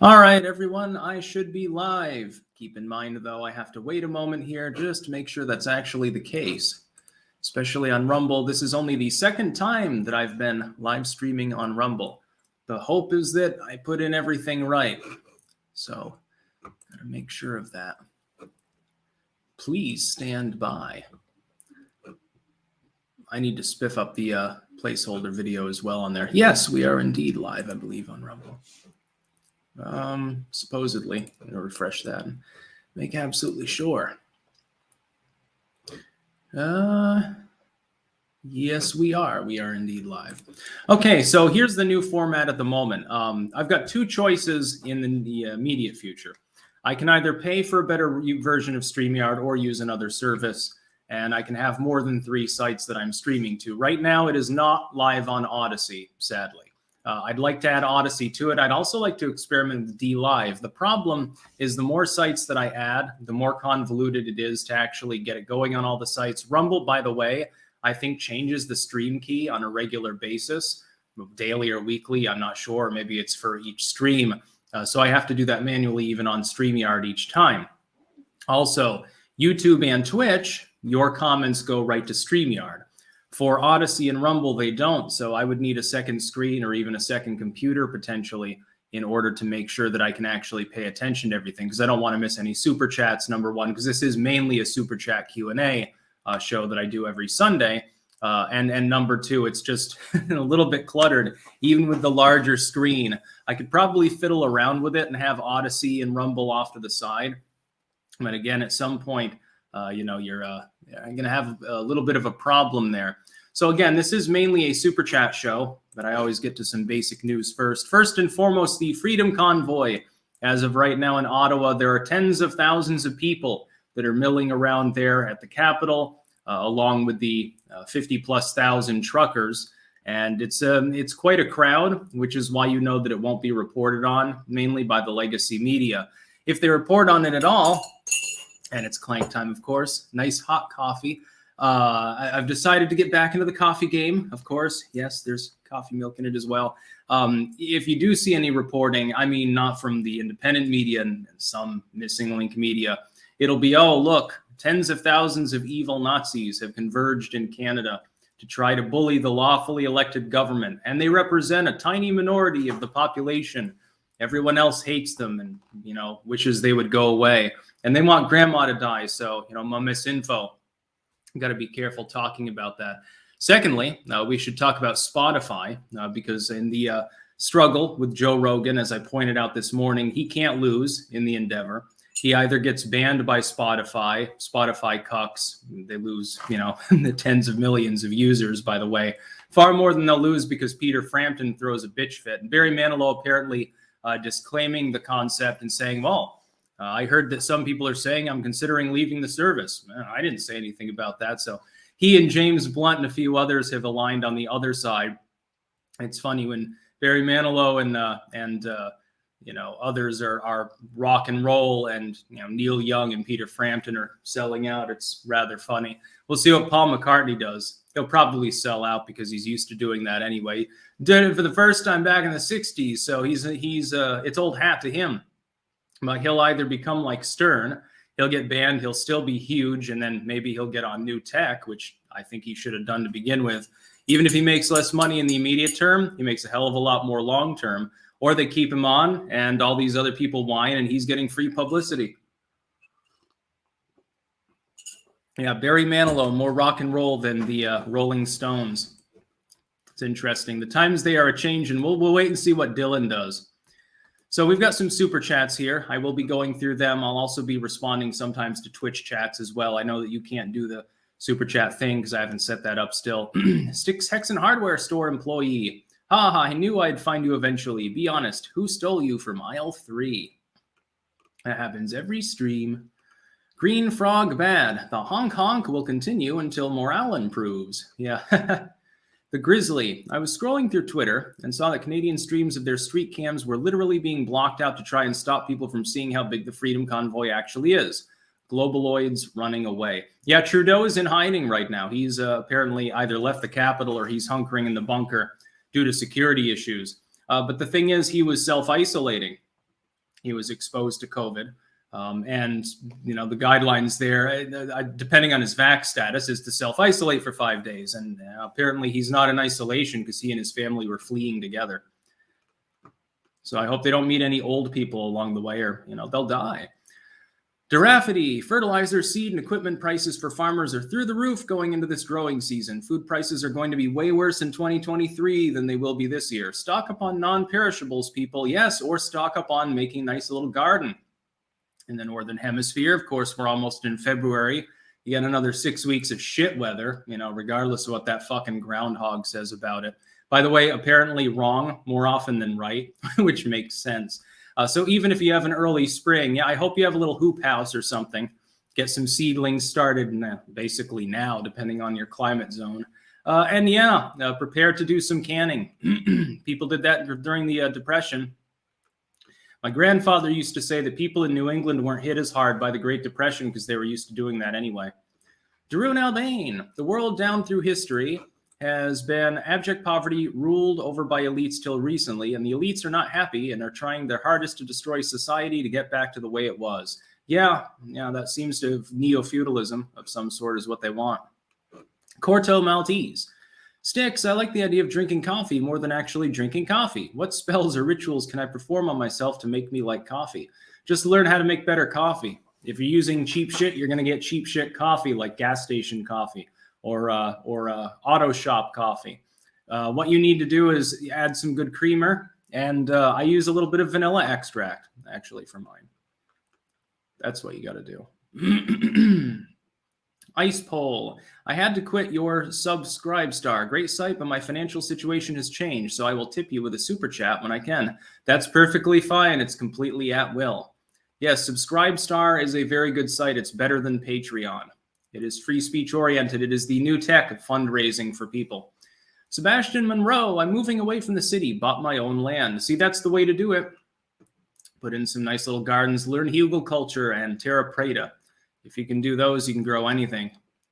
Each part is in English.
All right, everyone, I should be live. Keep in mind, though, I have to wait a moment here just to make sure that's actually the case, especially on Rumble. This is only the second time that I've been live streaming on Rumble. The hope is that I put in everything right. So, gotta make sure of that. Please stand by. I need to spiff up the placeholder video as well on there. Yes, we are indeed live, I believe, on Rumble. Supposedly. I'm gonna refresh that and make absolutely sure. Yes, we are. We are indeed live. Okay, so here's the new format at the moment. I've got two choices in the immediate future. I can either pay for a better version of StreamYard or use another service, and I can have more than 3 sites that I'm streaming to. Right now, it is not live on Odyssey, sadly. I'd like to add Odyssey to it. I'd also like to experiment with DLive. The problem is the more sites that I add, the more convoluted it is to actually get it going on all the sites. Rumble, by the way, I think changes the stream key on a regular basis, daily or weekly. I'm not sure. Maybe it's for each stream. So I have to do that manually even on StreamYard each time. Also, YouTube and Twitch, your comments go right to StreamYard. For Odyssey and Rumble, they don't. So I would need a second screen or even a second computer potentially in order to make sure that I can actually pay attention to everything, because I don't want to miss any super chats, number one, because this is mainly a super chat Q&A show that I do every Sunday. And number two, it's just a little bit cluttered, even with the larger screen. I could probably fiddle around with it and have Odyssey and Rumble off to the side. But again, at some point, you're going to have a little bit of a problem there. So again, this is mainly a super chat show, but I always get to some basic news first. First and foremost, the Freedom Convoy. As of right now in Ottawa, there are tens of thousands of people that are milling around there at the Capitol, along with the 50,000+ truckers. And it's quite a crowd, which is why you know that it won't be reported on, mainly by the legacy media. If they report on it at all, and it's clank time, of course, nice hot coffee. I've decided to get back into the coffee game, of course. Yes, there's coffee milk in it as well. If you do see any reporting, I mean, not from the independent media and some missing link media, it'll be, oh, look, tens of thousands of evil Nazis have converged in Canada to try to bully the lawfully elected government, and they represent a tiny minority of the population. Everyone else hates them and, wishes they would go away. And they want grandma to die. So, misinfo. Got to be careful talking about that. Secondly, we should talk about Spotify because in the struggle with Joe Rogan, as I pointed out this morning, he can't lose in the endeavor. He either gets banned by Spotify cucks. They lose, the tens of millions of users, by the way. Far more than they'll lose because Peter Frampton throws a bitch fit. And Barry Manilow apparently disclaiming the concept and saying, well, I heard that some people are saying I'm considering leaving the service. I didn't say anything about that. So he and James Blunt and a few others have aligned on the other side. It's funny when Barry Manilow and others are rock and roll, and Neil Young and Peter Frampton are selling out. It's rather funny. We'll see what Paul McCartney does. He'll probably sell out because he's used to doing that anyway. Did it for the first time back in the 60s, so he's it's old hat to him. But he'll either become like Stern, he'll get banned, he'll still be huge, and then maybe he'll get on new tech, which I think he should have done to begin with. Even if he makes less money in the immediate term, he makes a hell of a lot more long term. Or they keep him on, and all these other people whine, and he's getting free publicity. Yeah, Barry Manilow, more rock and roll than the Rolling Stones. It's interesting. The times they are a change, and we'll wait and see what Dylan does. So we've got some super chats here. I will be going through them. I'll also be responding sometimes to Twitch chats as well. I know that you can't do the super chat thing because I haven't set that up still. Styxhexenhammer hardware store employee. Ha, I knew I'd find you eventually. Be honest, who stole you for mile 3? That happens every stream. Green frog bad. The honk will continue until morale improves. Yeah. The Grizzly. I was scrolling through Twitter and saw that Canadian streams of their street cams were literally being blocked out to try and stop people from seeing how big the Freedom Convoy actually is. Globaloids running away. Yeah, Trudeau is in hiding right now. He's apparently either left the capital or he's hunkering in the bunker due to security issues. But the thing is, he was self-isolating. he was exposed to COVID. And, you know, the guidelines there, depending on his vax status, is to self-isolate for 5 days. And apparently he's not in isolation because he and his family were fleeing together. So I hope they don't meet any old people along the way, or, you know, they'll die. Durafity, fertilizer, seed, and equipment prices for farmers are through the roof going into this growing season. Food prices are going to be way worse in 2023 than they will be this year. Stock up on non-perishables, people. Yes, or stock up on making a nice little garden. In the Northern Hemisphere, of course, we're almost in February. You got another 6 weeks of shit weather, you know, regardless of what that fucking groundhog says about it. By the way, apparently wrong more often than right, which makes sense. So even if you have an early spring, yeah, I hope you have a little hoop house or something. Get some seedlings started basically now, depending on your climate zone. And yeah, prepare to do some canning. People did that during the Depression. My grandfather used to say that people in New England weren't hit as hard by the Great Depression because they were used to doing that anyway. Darun Albain, the world down through history has been abject poverty ruled over by elites till recently, and the elites are not happy and are trying their hardest to destroy society to get back to the way it was. Yeah, that seems to have neo-feudalism of some sort is what they want. Corto Maltese. Styx, I like the idea of drinking coffee more than actually drinking coffee. What spells or rituals can I perform on myself to make me like coffee? Just learn how to make better coffee. If you're using cheap shit, you're going to get cheap shit coffee like gas station coffee or auto shop coffee. What you need to do is add some good creamer, and I use a little bit of vanilla extract, actually, for mine. That's what you got to do. Ice Poll. I had to quit your Subscribe Star. Great site, but my financial situation has changed, so I will tip you with a super chat when I can. That's perfectly fine. It's completely at will. Yes, Subscribe Star is a very good site. It's better than Patreon. It is free speech oriented. It is the new tech of fundraising for people. Sebastian Monroe. I'm moving away from the city. Bought my own land. See, that's the way to do it. Put in some nice little gardens. Learn hugelkultur and terra preta. If you can do those, you can grow anything.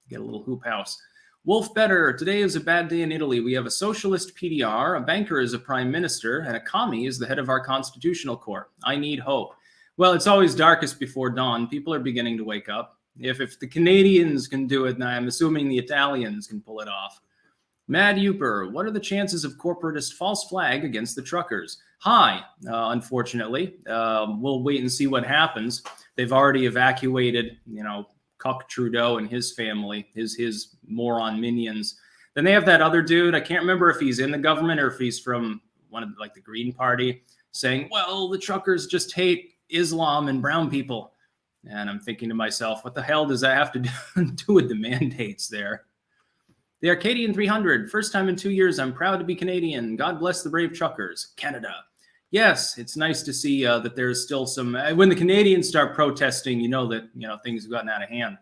Get a little hoop house. Wolf Better. Today is a bad day in Italy. We have a socialist PDR, a banker is a prime minister, and a commie is the head of our constitutional court. I need hope. Well, it's always darkest before dawn. People are beginning to wake up. If the Canadians can do it, I'm assuming the Italians can pull it off. Mad Uper. What are the chances of corporatist false flag against the truckers? High, unfortunately. We'll wait and see what happens. They've already evacuated, Cuck Trudeau and his family, his moron minions. Then they have that other dude. I can't remember if he's in the government or if he's from one of the Green Party, saying, well, the truckers just hate Islam and brown people. And I'm thinking to myself, what the hell does that have to do with the mandates there? The Arcadian 300. First time in 2 years. I'm proud to be Canadian. God bless the brave truckers. Canada. Yes, it's nice to see that there's still some. When the Canadians start protesting, that things have gotten out of hand.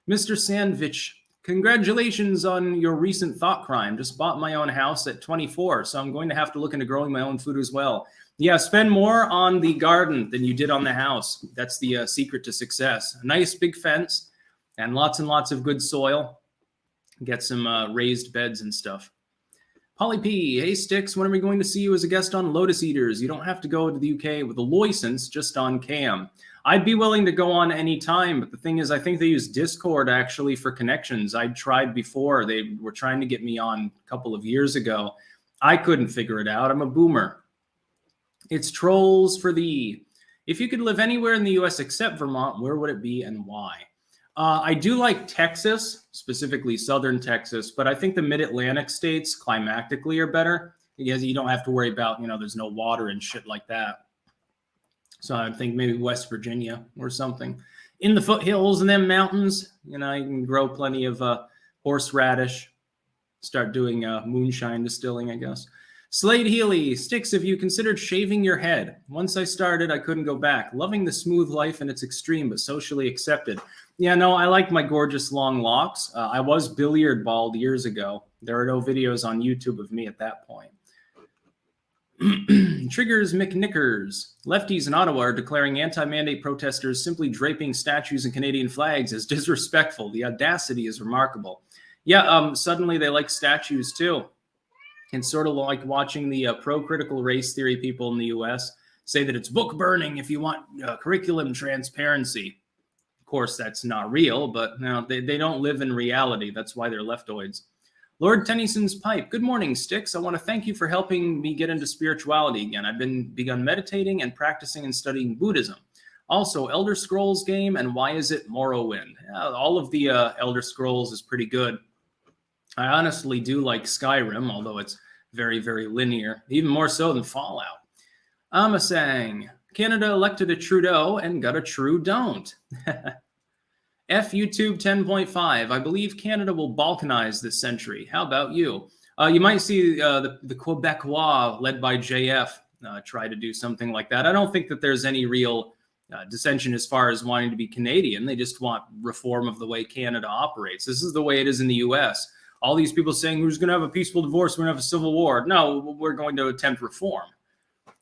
Mr. Sandvich, congratulations on your recent thought crime. Just bought my own house at 24, so I'm going to have to look into growing my own food as well. Yeah, spend more on the garden than you did on the house. That's the secret to success. A nice big fence and lots of good soil. Get some raised beds and stuff. Polly P. Hey, Styx, when are we going to see you as a guest on Lotus Eaters? You don't have to go to the UK with a license, just on cam. I'd be willing to go on any time, but the thing is, I think they use Discord actually for connections. I'd tried before. They were trying to get me on a couple of years ago. I couldn't figure it out. I'm a boomer. It's trolls for thee. If you could live anywhere in the U.S. except Vermont, where would it be and why? I do like Texas, specifically southern Texas, but I think the mid-Atlantic states climatically are better because you don't have to worry about, there's no water and shit like that. So I think maybe West Virginia or something. In the foothills and them mountains, you can grow plenty of horseradish, start doing moonshine distilling, I guess. Slade Healy, Styx, have you considered shaving your head? Once I started, I couldn't go back. Loving the smooth life in its extreme, but socially accepted. Yeah, no, I like my gorgeous long locks. I was billiard bald years ago. There are no videos on YouTube of me at that point. Triggers McNickers. Lefties in Ottawa are declaring anti-mandate protesters simply draping statues and Canadian flags as disrespectful. The audacity is remarkable. Yeah, suddenly they like statues too. It's sort of like watching the pro-critical race theory people in the U.S. say that it's book burning if you want curriculum transparency. Of course, that's not real, but no, they don't live in reality. That's why they're leftoids. Lord Tennyson's pipe. Good morning, Styx. I want to thank you for helping me get into spirituality again. I've begun meditating and practicing and studying Buddhism. Also, Elder Scrolls game, and why is it Morrowind? All of the Elder Scrolls is pretty good. I honestly do like Skyrim, although it's very, very linear, even more so than Fallout. Amasang. Canada elected a Trudeau and got a true don't. F YouTube 10.5. I believe Canada will balkanize this century. How about you? You might see the Quebecois, led by JF, try to do something like that. I don't think that there's any real dissension as far as wanting to be Canadian. They just want reform of the way Canada operates. This is the way it is in the U.S. All these people saying we're just going to have a peaceful divorce, we're going to have a civil war. No, we're going to attempt reform.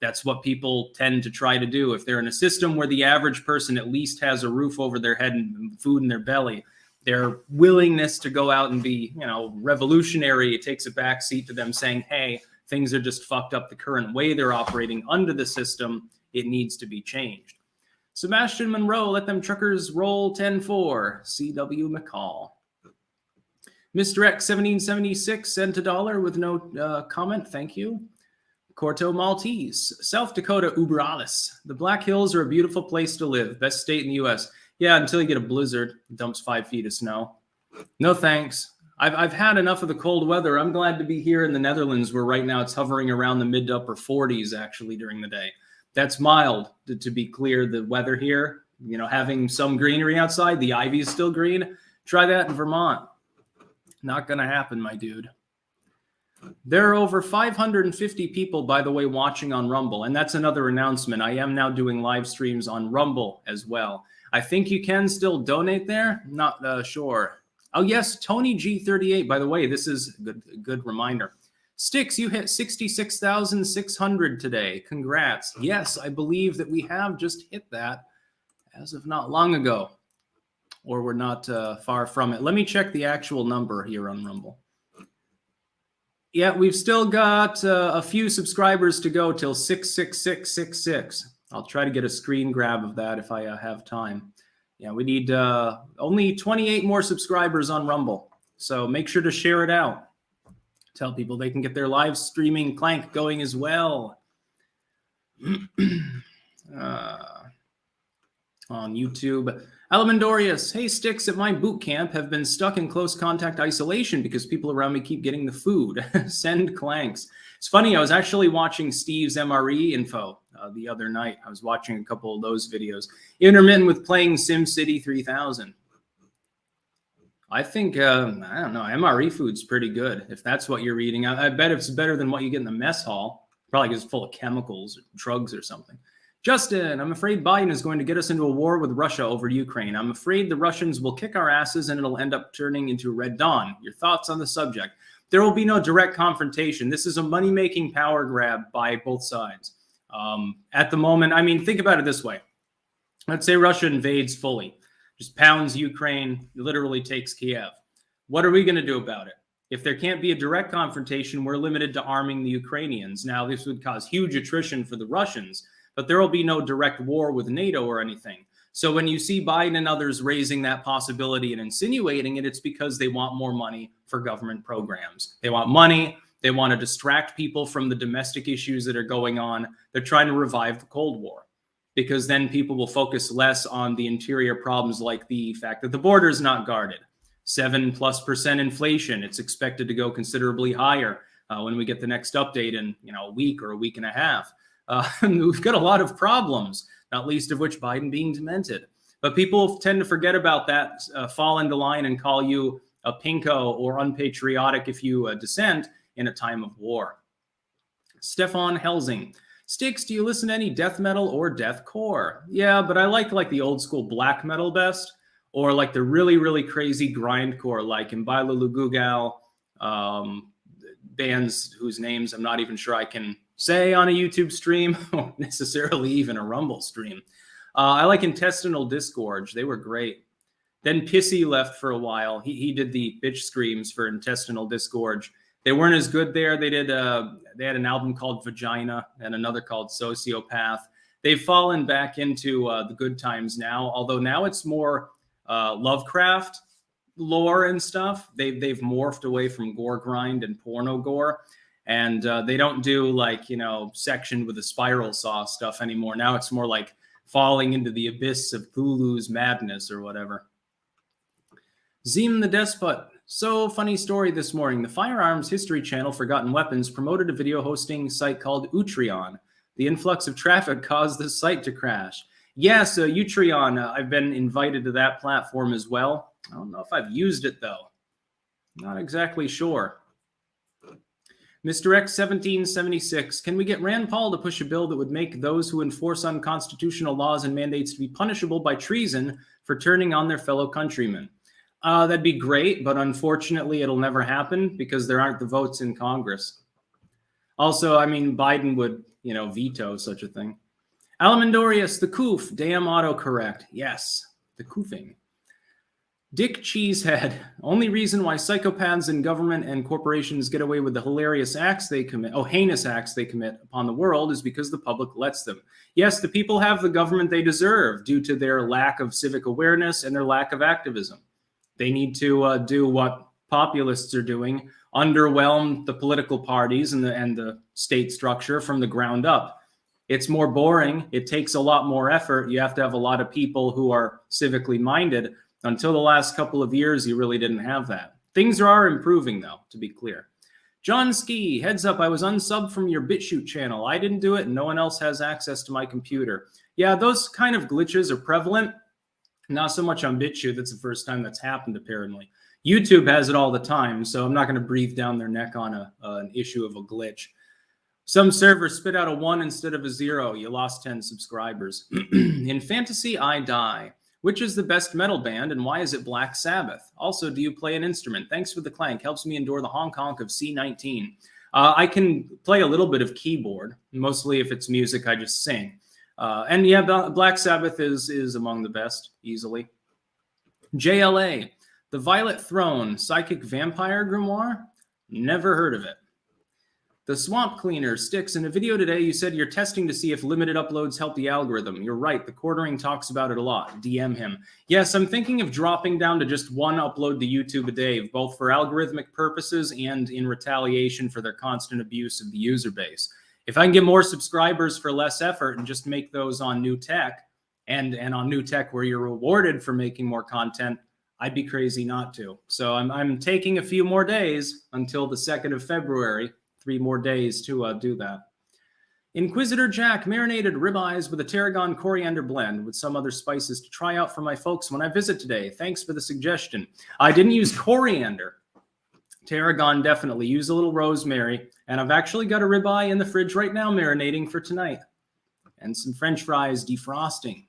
That's what people tend to try to do. If they're in a system where the average person at least has a roof over their head and food in their belly, their willingness to go out and be, revolutionary, it takes a backseat to them saying, hey, things are just fucked up the current way they're operating under the system. It needs to be changed. Sebastian Monroe, let them truckers roll 10-4. C.W. McCall. Mr. X 1776 sent $1 with no comment. Thank you. Corto Maltese, South Dakota Uber Alles. The Black Hills are a beautiful place to live. Best state in the U.S. Yeah, until you get a blizzard, dumps 5 feet of snow. No thanks. I've had enough of the cold weather. I'm glad to be here in the Netherlands, where right now it's hovering around the mid to upper 40s actually during the day. That's mild. To be clear, the weather here, having some greenery outside, the ivy is still green. Try that in Vermont. Not going to happen, my dude. There are over 550 people, by the way, watching on Rumble. And that's another announcement. I am now doing live streams on Rumble as well. I think you can still donate there. Not sure. Oh, yes, Tony G38. By the way, this is a good reminder. Styx, you hit 66,600 today. Congrats. Yes, I believe that we have just hit that as of not long ago. Or we're not far from it. Let me check the actual number here on Rumble. Yeah, we've still got a few subscribers to go till 66666. I'll try to get a screen grab of that if I have time. Yeah, we need only 28 more subscribers on Rumble. So make sure to share it out. Tell people they can get their live streaming clank going as well. On YouTube. Alamandorius, hey, Styx, at my boot camp have been stuck in close contact isolation because people around me keep getting the food. Send clanks. It's funny, I was actually watching Steve's MRE info the other night. I was watching a couple of those videos. Intermittent with playing SimCity 3000. I think, I don't know, MRE food's pretty good. If that's what you're eating, I bet it's better than what you get in the mess hall. Probably because it's full of chemicals or drugs or something. Justin, I'm afraid Biden is going to get us into a war with Russia over Ukraine. I'm afraid the Russians will kick our asses and it'll end up turning into Red Dawn. Your thoughts on the subject? There will be no direct confrontation. This is a money-making power grab by both sides. At the moment, I mean, think about it this way. Let's say Russia invades fully, just pounds Ukraine, literally takes Kiev. What are we going to do about it? If there can't be a direct confrontation, we're limited to arming the Ukrainians. Now, this would cause huge attrition for the Russians, but there will be no direct war with NATO or anything. So when you see Biden and others raising that possibility and insinuating it, it's because they want more money for government programs. They want money. They want to distract people from the domestic issues that are going on. They're trying to revive the Cold War because then people will focus less on the interior problems like the fact that the border is not guarded. 7+% inflation. It's expected to go considerably higher when we get the next update in a week or a week and a half. We've got a lot of problems, not least of which Biden being demented. But people tend to forget about that, fall into line and call you a pinko or unpatriotic if you dissent in a time of war. Stefan Helsing. Styx, do you listen to any death metal or deathcore? Yeah, but I like the old school black metal best, or like the really, really crazy grindcore like Imbaila Lugugal, bands whose names I'm not even sure I can say on a YouTube stream or necessarily even a Rumble stream. I like Intestinal Disgorge. They were great. Then Pissy left for a while. He did the bitch screams for Intestinal Disgorge. They weren't as good there. They had an album called Vagina and another called Sociopath. they've fallen back into the good times now, although now it's more Lovecraft lore and stuff. They've morphed away from gore grind and porno gore, and they don't do like, you know, sectioned with a spiral saw stuff anymore. Now it's more like falling into the abyss of Cthulhu's madness or whatever. Zim the Despot. So funny story this morning. The Firearms History Channel Forgotten Weapons promoted a video hosting site called Utreon. The influx of traffic caused the site to crash. Yes, Utreon, I've been invited to that platform as well. I don't know if I've used it, though. Not exactly sure. Mr. X 1776, can we get Rand Paul to push a bill that would make those who enforce unconstitutional laws and mandates to be punishable by treason for turning on their fellow countrymen? That'd be great, but unfortunately it'll never happen because there aren't the votes in Congress. Also, I mean, Biden would, you know, veto such a thing. Alamandorius, the coof, damn autocorrect. Yes, the coofing. Dick Cheesehead, only reason why psychopaths in government and corporations get away with the hilarious acts they commit, heinous acts they commit upon the world is because the public lets them. Yes, the people have the government they deserve due to their lack of civic awareness and their lack of activism. They need to do what populists are doing, underwhelm the political parties and the state structure from the ground up. It's more boring. It takes a lot more effort. You have to have a lot of people who are civically minded. Until the last couple of years, you really didn't have that. Things are improving, though, to be clear. John Ski, heads up, I was unsubbed from your BitChute channel. I didn't do it, and no one else has access to my computer. Yeah, those kind of glitches are prevalent. Not so much on BitChute. That's the first time that's happened, apparently. YouTube has it all the time, so I'm not going to breathe down their neck on an issue of a glitch. Some servers spit out a 1 instead of a 0. You lost 10 subscribers. In fantasy, I die. Which is the best metal band, and why is it Black Sabbath? Also, do you play an instrument? Thanks for the clank. Helps me endure the honk honk of C19. I can play a little bit of keyboard. Mostly if it's music, I just sing. And yeah, Black Sabbath is among the best, easily. JLA, the Violet Throne, Psychic Vampire Grimoire? Never heard of it. The Swamp Cleaner, Styx, in a video today, you said you're testing to see if limited uploads help the algorithm. You're right, the quartering talks about it a lot. DM him. Yes, I'm thinking of dropping down to just 1 upload to YouTube a day, both for algorithmic purposes and in retaliation for their constant abuse of the user base. If I can get more subscribers for less effort and just make those on new tech, and on new tech where you're rewarded for making more content, I'd be crazy not to. So I'm taking a few more days until the 2nd of February. 3 more days to do that. Inquisitor Jack, marinated ribeyes with a tarragon coriander blend with some other spices to try out for my folks when I visit today. Thanks for the suggestion. I didn't use coriander. Tarragon definitely. Use a little rosemary. And I've actually got a ribeye in the fridge right now marinating for tonight. And some French fries defrosting.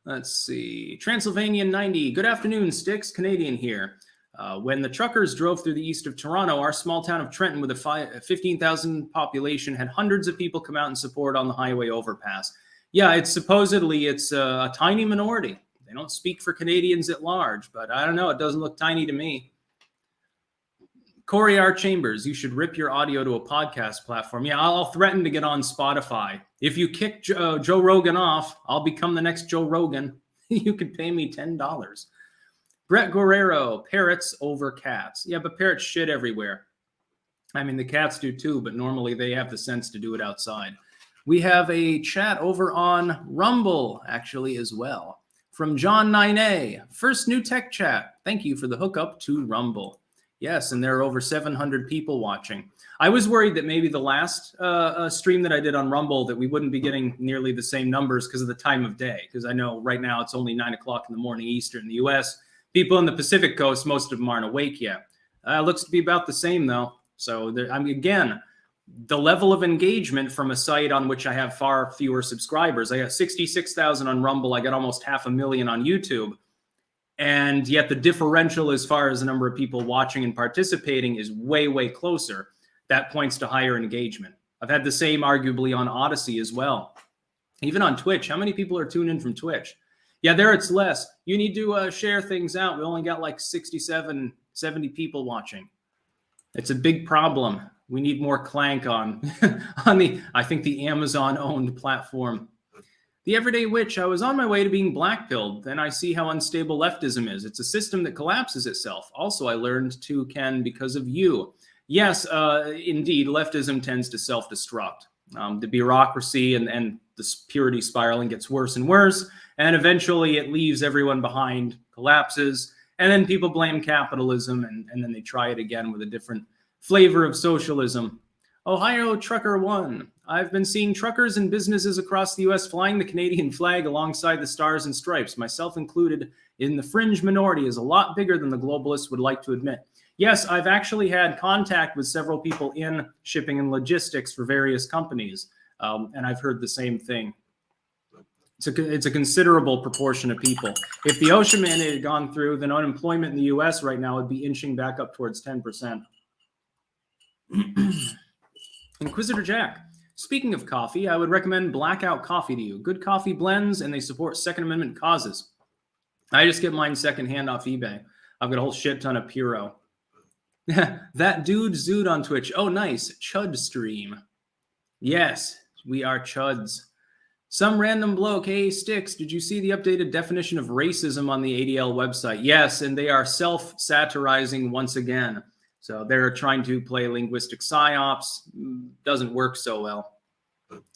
Let's see. Transylvanian 90. Good afternoon, Styx. Canadian here. When the truckers drove through the east of Toronto, our small town of Trenton with a 15,000 population had hundreds of people come out and support on the highway overpass. Yeah, it's a tiny minority. They don't speak for Canadians at large, but I don't know. It doesn't look tiny to me. Corey R. Chambers, you should rip your audio to a podcast platform. Yeah, I'll threaten to get on Spotify. If you kick Joe Rogan off, I'll become the next Joe Rogan. You could pay me $10. Brett Guerrero, parrots over cats. Yeah, but parrots shit everywhere. I mean, the cats do too, but normally they have the sense to do it outside. We have a chat over on Rumble, actually, as well. From John 9A, first new tech chat. Thank you for the hookup to Rumble. Yes, and there are over 700 people watching. I was worried that maybe the last stream that I did on Rumble that we wouldn't be getting nearly the same numbers because of the time of day. Because I know right now it's only 9 o'clock in the morning Eastern in the U.S., people in the Pacific Coast, most of them aren't awake yet. Looks to be about the same, though. So, again, the level of engagement from a site on which I have far fewer subscribers. I got 66,000 on Rumble. I got almost 500,000 on YouTube. And yet the differential as far as the number of people watching and participating is way, way closer. That points to higher engagement. I've had the same arguably on Odyssey as well. Even on Twitch. How many people are tuned in from Twitch? Yeah, there it's less. You need to share things out. We only got like 67, 70 people watching. It's a big problem. We need more Clank on, on the, I think, the Amazon-owned platform. The Everyday Witch, I was on my way to being blackpilled. Then I see how unstable leftism is. It's a system that collapses itself. Also, I learned to Ken because of you. Yes, indeed, leftism tends to self-destruct. The bureaucracy and the purity spiraling gets worse and worse, and eventually it leaves everyone behind, collapses, and then people blame capitalism, and then they try it again with a different flavor of socialism. Ohio Trucker 1. I've been seeing truckers and businesses across the U.S. flying the Canadian flag alongside the stars and stripes, myself included, in the fringe minority is a lot bigger than the globalists would like to admit. Yes, I've actually had contact with several people in shipping and logistics for various companies, and I've heard the same thing. It's a considerable proportion of people. If the OSHA mandate had gone through, then unemployment in the U.S. right now would be inching back up towards 10%. Inquisitor Jack. Speaking of coffee, I would recommend Blackout Coffee to you. Good coffee blends, and they support Second Amendment causes. I just get mine secondhand off eBay. I've got a whole shit ton of Puro. That dude Zood on Twitch. Oh, nice. Chud stream. Yes, we are chuds. Some random bloke. Hey, Styx, did you see the updated definition of racism on the ADL website? Yes, and they are self-satirizing once again. So they're trying to play linguistic psyops. Doesn't work so well.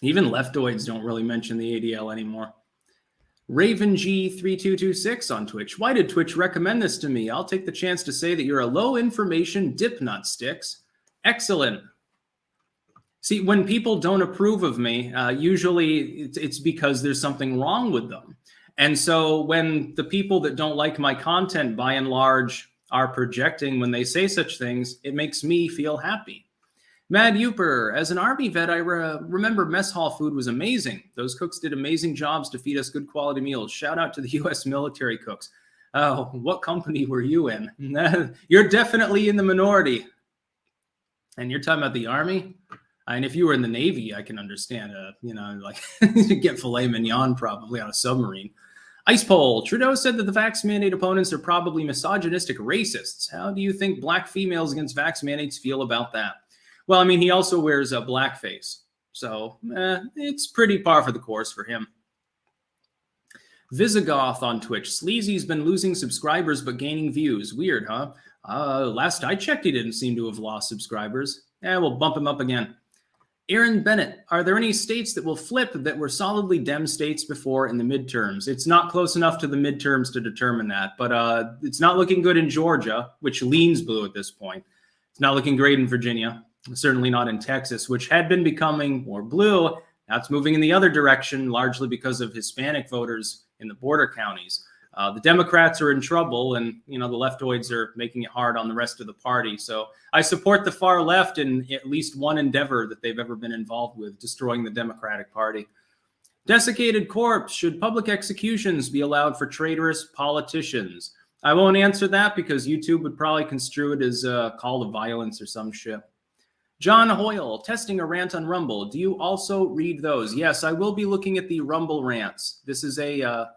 Even leftoids don't really mention the ADL anymore. RavenG3226 on Twitch. Why did Twitch recommend this to me? I'll take the chance to say that you're a low information dip nut, Styx. Excellent. See, when people don't approve of me, usually it's because there's something wrong with them. And so when the people that don't like my content, by and large, are projecting when they say such things, it makes me feel happy. Mad Youper, as an Army vet, I remember mess hall food was amazing. Those cooks did amazing jobs to feed us good quality meals. Shout out to the U.S. military cooks. Oh, what company were you in? You're definitely in the minority. And you're talking about the Army? And if you were in the Navy, I can understand, like get filet mignon probably on a submarine. Ice Pole, Trudeau said that the vax mandate opponents are probably misogynistic racists. How do you think black females against vax mandates feel about that? Well, I mean, he also wears a blackface. So it's pretty par for the course for him. Visigoth on Twitch. Sleazy's been losing subscribers but gaining views. Weird, huh? Last I checked, he didn't seem to have lost subscribers. We'll bump him up again. Aaron Bennett, are there any states that will flip that were solidly Dem states before in the midterms? It's not close enough to the midterms to determine that, but it's not looking good in Georgia, which leans blue at this point. It's not looking great in Virginia, certainly not in Texas, which had been becoming more blue. Now it's moving in the other direction, largely because of Hispanic voters in the border counties. The Democrats are in trouble, and the leftoids are making it hard on the rest of the party. So I support the far left in at least one endeavor that they've ever been involved with, destroying the Democratic Party. Desiccated Corpse, should public executions be allowed for traitorous politicians? I won't answer that because YouTube would probably construe it as a call to violence or some shit. John Hoyle, testing a rant on Rumble. Do you also read those? Yes, I will be looking at the Rumble rants. This is a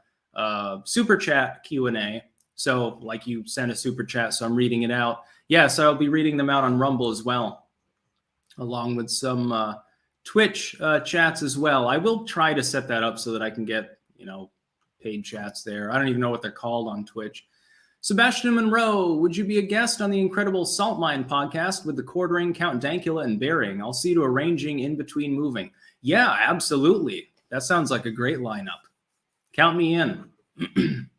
super chat Q&A. So like you sent a super chat, so I'm reading it out. Yes, I'll be reading them out on Rumble as well, along with some Twitch chats as well. I will try to set that up so that I can get, paid chats there. I don't even know what they're called on Twitch. Sebastian Monroe, would you be a guest on the incredible Salt Mine podcast with the Quartering, Count Dankula, and Bering? I'll see to arranging in between moving. Yeah, absolutely. That sounds like a great lineup. Count me in.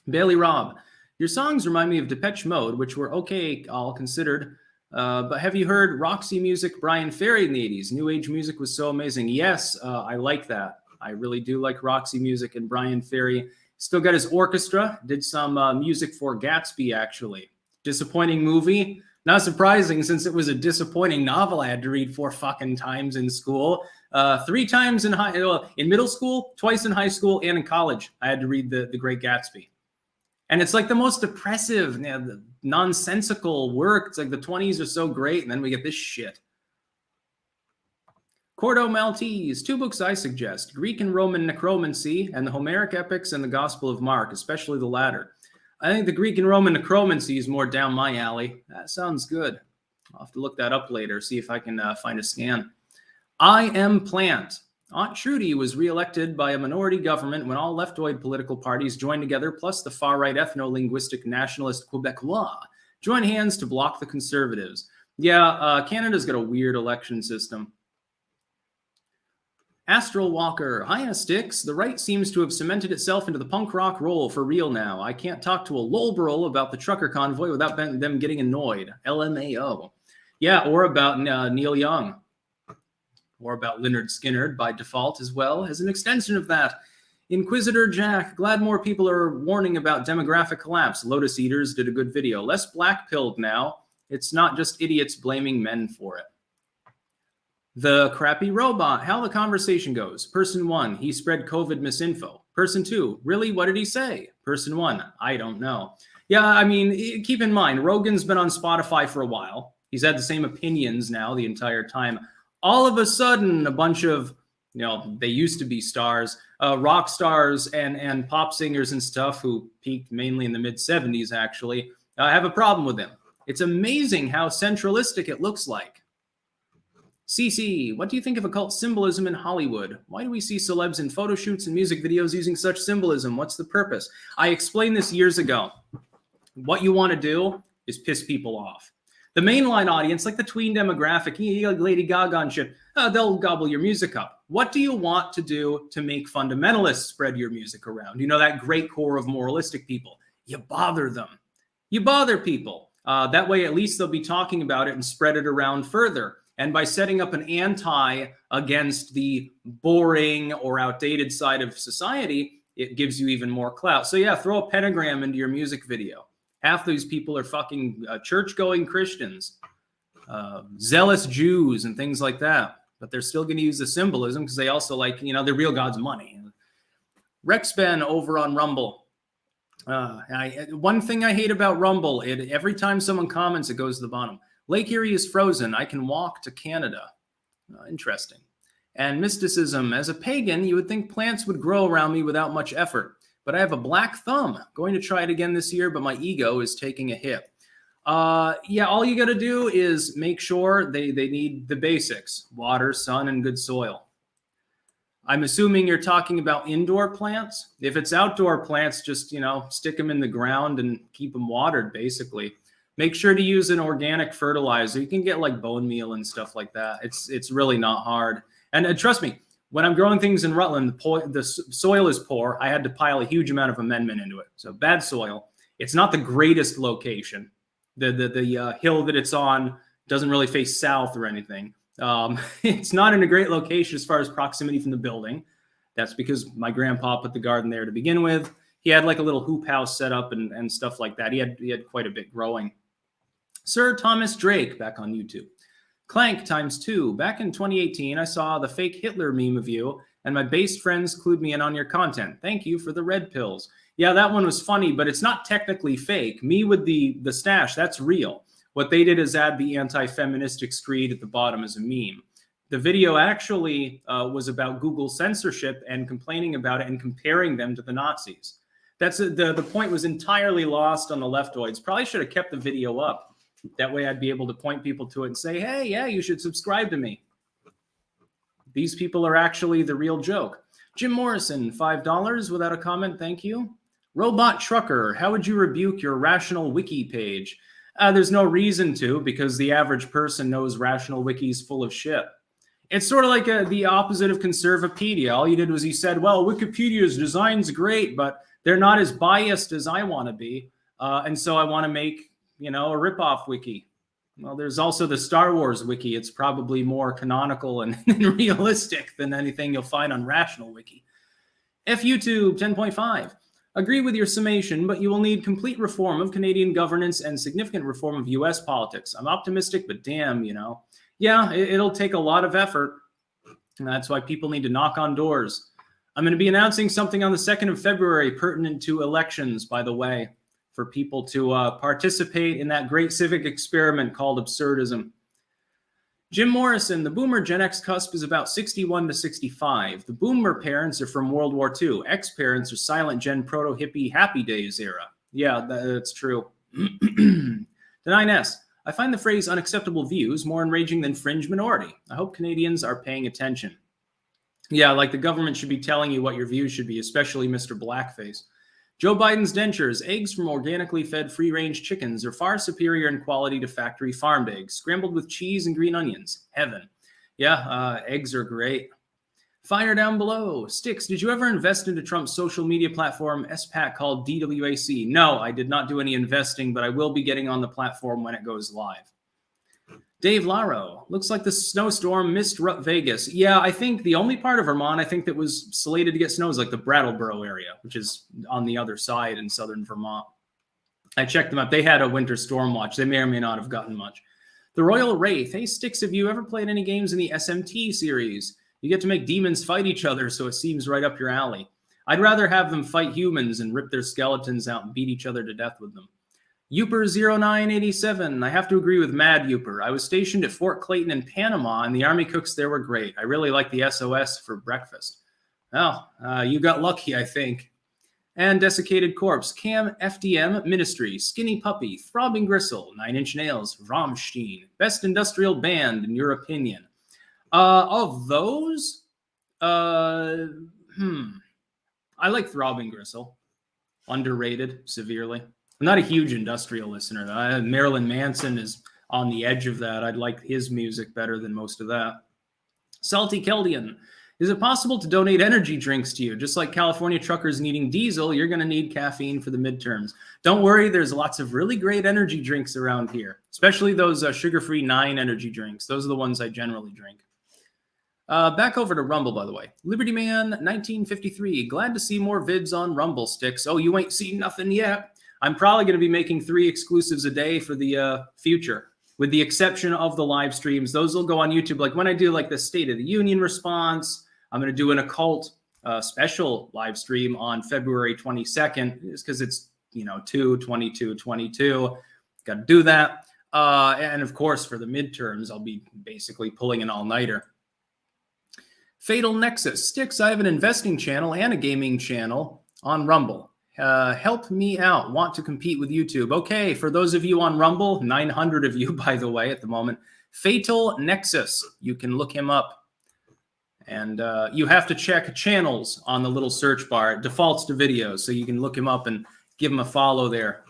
Bailey Robb, your songs remind me of Depeche Mode, which were okay, all considered. But have you heard Roxy music, Brian Ferry in the 80s? New Age music was so amazing. Yes, I like that. I really do like Roxy music and Brian Ferry. Still got his orchestra. Did some music for Gatsby, actually. Disappointing movie. Not surprising, since it was a disappointing novel I had to read 4 fucking times in school. 3 times in middle school, twice in high school, and in college. I had to read The Great Gatsby. And it's like the most depressive, nonsensical work. It's like the 20s are so great, and then we get this shit. Cordo Maltese, 2 books I suggest: Greek and Roman Necromancy and the Homeric Epics and the Gospel of Mark, especially the latter. I think the Greek and Roman Necromancy is more down my alley. That sounds good. I'll have to look that up later, see if I can find a scan. I am Plant. Aunt Trudy was reelected by a minority government when all leftoid political parties joined together, plus the far-right ethno-linguistic nationalist Quebecois joined hands to block the Conservatives. Yeah, Canada's got a weird election system. Astral Walker. Hiya, Styx. The right seems to have cemented itself into the punk rock role for real now. I can't talk to a lolberl about the trucker convoy without them getting annoyed. LMAO. Yeah, or about Neil Young. Or about Lynyrd Skynyrd by default as well, as an extension of that. Inquisitor Jack, glad more people are warning about demographic collapse. Lotus Eaters did a good video. Less black-pilled now. It's not just idiots blaming men for it. The Crappy Robot, how the conversation goes. Person 1, he spread COVID misinfo. Person 2, really, what did he say? Person 1, I don't know. Yeah, I mean, keep in mind, Rogan's been on Spotify for a while. He's had the same opinions now the entire time. All of a sudden, a bunch of, they used to be stars, rock stars and pop singers and stuff who peaked mainly in the mid-70s, actually, have a problem with him. It's amazing how centralistic it looks like. CC, what do you think of occult symbolism in Hollywood? Why do we see celebs in photo shoots and music videos using such symbolism? What's the purpose? I explained this years ago. What you want to do is piss people off. The mainline audience, like the tween demographic, Lady Gaga and shit, they'll gobble your music up. What do you want to do to make fundamentalists spread your music around? That great core of moralistic people. You bother them. You bother people. That way, at least they'll be talking about it and spread it around further. And by setting up an anti against the boring or outdated side of society, it gives you even more clout. So yeah, throw a pentagram into your music video. Half these people are fucking church-going Christians, zealous Jews and things like that. But they're still going to use the symbolism because they also like, the real God's money. Rexben over on Rumble. One thing I hate about Rumble, every time someone comments, it goes to the bottom. Lake Erie is frozen. I can walk to Canada. Interesting. And mysticism. As a pagan, you would think plants would grow around me without much effort. But I have a black thumb. Going to try it again this year, but my ego is taking a hit. Yeah, all you got to do is make sure they need the basics. Water, sun, and good soil. I'm assuming you're talking about indoor plants. If it's outdoor plants, just, stick them in the ground and keep them watered, basically. Make sure to use an organic fertilizer. You can get like bone meal and stuff like that. It's really not hard. And trust me, when I'm growing things in Rutland, the soil is poor. I had to pile a huge amount of amendment into it. So bad soil. It's not the greatest location. The hill that it's on doesn't really face south or anything. It's not in a great location as far as proximity from the building. That's because my grandpa put the garden there to begin with. He had like a little hoop house set up and stuff like that. He had quite a bit growing. Sir Thomas Drake, back on YouTube. Clank ×2. Back in 2018, I saw the fake Hitler meme of you, and my based friends clued me in on your content. Thank you for the red pills. Yeah, that one was funny, but it's not technically fake. Me with the stash, that's real. What they did is add the anti-feministic screed at the bottom as a meme. The video actually was about Google censorship and complaining about it and comparing them to the Nazis. That's the point was entirely lost on the leftoids. Probably should have kept the video up. That way I'd be able to point people to it and say, hey, yeah, you should subscribe to me. These people are actually the real joke. Jim Morrison, $5 without a comment, thank you. Robot Trucker, how would you rebuke your Rational Wiki page? There's no reason to, because the average person knows Rational Wiki's full of shit. It's sort of like the opposite of Conservapedia. All you did was you said, well, Wikipedia's design's great, but they're not as biased as I want to be. And so I want to make, a ripoff wiki. Well, there's also the Star Wars wiki. It's probably more canonical and realistic than anything you'll find on Rational Wiki. YouTube 10.5. Agree with your summation, but you will need complete reform of Canadian governance and significant reform of U.S. politics. I'm optimistic, but damn, Yeah, it'll take a lot of effort. And that's why people need to knock on doors. I'm going to be announcing something on the 2nd of February pertinent to elections, by the way, for people to participate in that great civic experiment called absurdism. Jim Morrison, the boomer Gen X cusp is about 61 to 65. The boomer parents are from World War II. X-parents are silent Gen proto-hippie happy days era. Yeah, that's true. The 9S. I find the phrase unacceptable views more enraging than fringe minority. I hope Canadians are paying attention. Yeah, like the government should be telling you what your views should be, especially Mr. Blackface. Joe Biden's dentures. Eggs from organically fed free-range chickens are far superior in quality to factory farmed eggs, scrambled with cheese and green onions. Heaven. Yeah, eggs are great. Fire down below. Styx, did you ever invest into Trump's social media platform SPAC called DWAC? No, I did not do any investing, but I will be getting on the platform when it goes live. Dave Laro, looks like the snowstorm missed Vegas. Yeah, I think the only part of Vermont I think that was slated to get snow is like the Brattleboro area, which is on the other side in southern Vermont. I checked them up. They had a winter storm watch. They may or may not have gotten much. The Royal Wraith. Hey, Styx, have you ever played any games in the SMT series? You get to make demons fight each other, so it seems right up your alley. I'd rather have them fight humans and rip their skeletons out and beat each other to death with them. Uper0987. I have to agree with Mad Uper. I was stationed at Fort Clayton in Panama, and the Army cooks there were great. I really like the SOS for breakfast. Well, you got lucky, I think. And Desiccated Corpse. Cam FDM Ministry. Skinny Puppy. Throbbing Gristle. 9 Inch Nails. Rammstein. Best industrial band, in your opinion. Of those, I like Throbbing Gristle. Underrated severely. I'm not a huge industrial listener. Marilyn Manson is on the edge of that. I'd like his music better than most of that. Salty Keldian. Is it possible to donate energy drinks to you? Just like California truckers needing diesel, you're going to need caffeine for the midterms. Don't worry, there's lots of really great energy drinks around here, especially those sugar-free 9 energy drinks. Those are the ones I generally drink. Back over to Rumble, by the way. Liberty Man 1953. Glad to see more vids on Rumble, Styx. Oh, you ain't seen nothing yet. I'm probably going to be making 3 exclusives a day for the future, with the exception of the live streams. Those will go on YouTube. Like when I do like the State of the Union response, I'm going to do an occult special live stream on February 22nd, just because it's, 2/22/22. Got to do that. And of course, for the midterms, I'll be basically pulling an all-nighter. Fatal Nexus. Styx, I have an investing channel and a gaming channel on Rumble. Help me out. Want to compete with YouTube. Okay, for those of you on Rumble, 900 of you, by the way, at the moment. Fatal Nexus. You can look him up. And you have to check channels on the little search bar. It defaults to videos, so you can look him up and give him a follow there.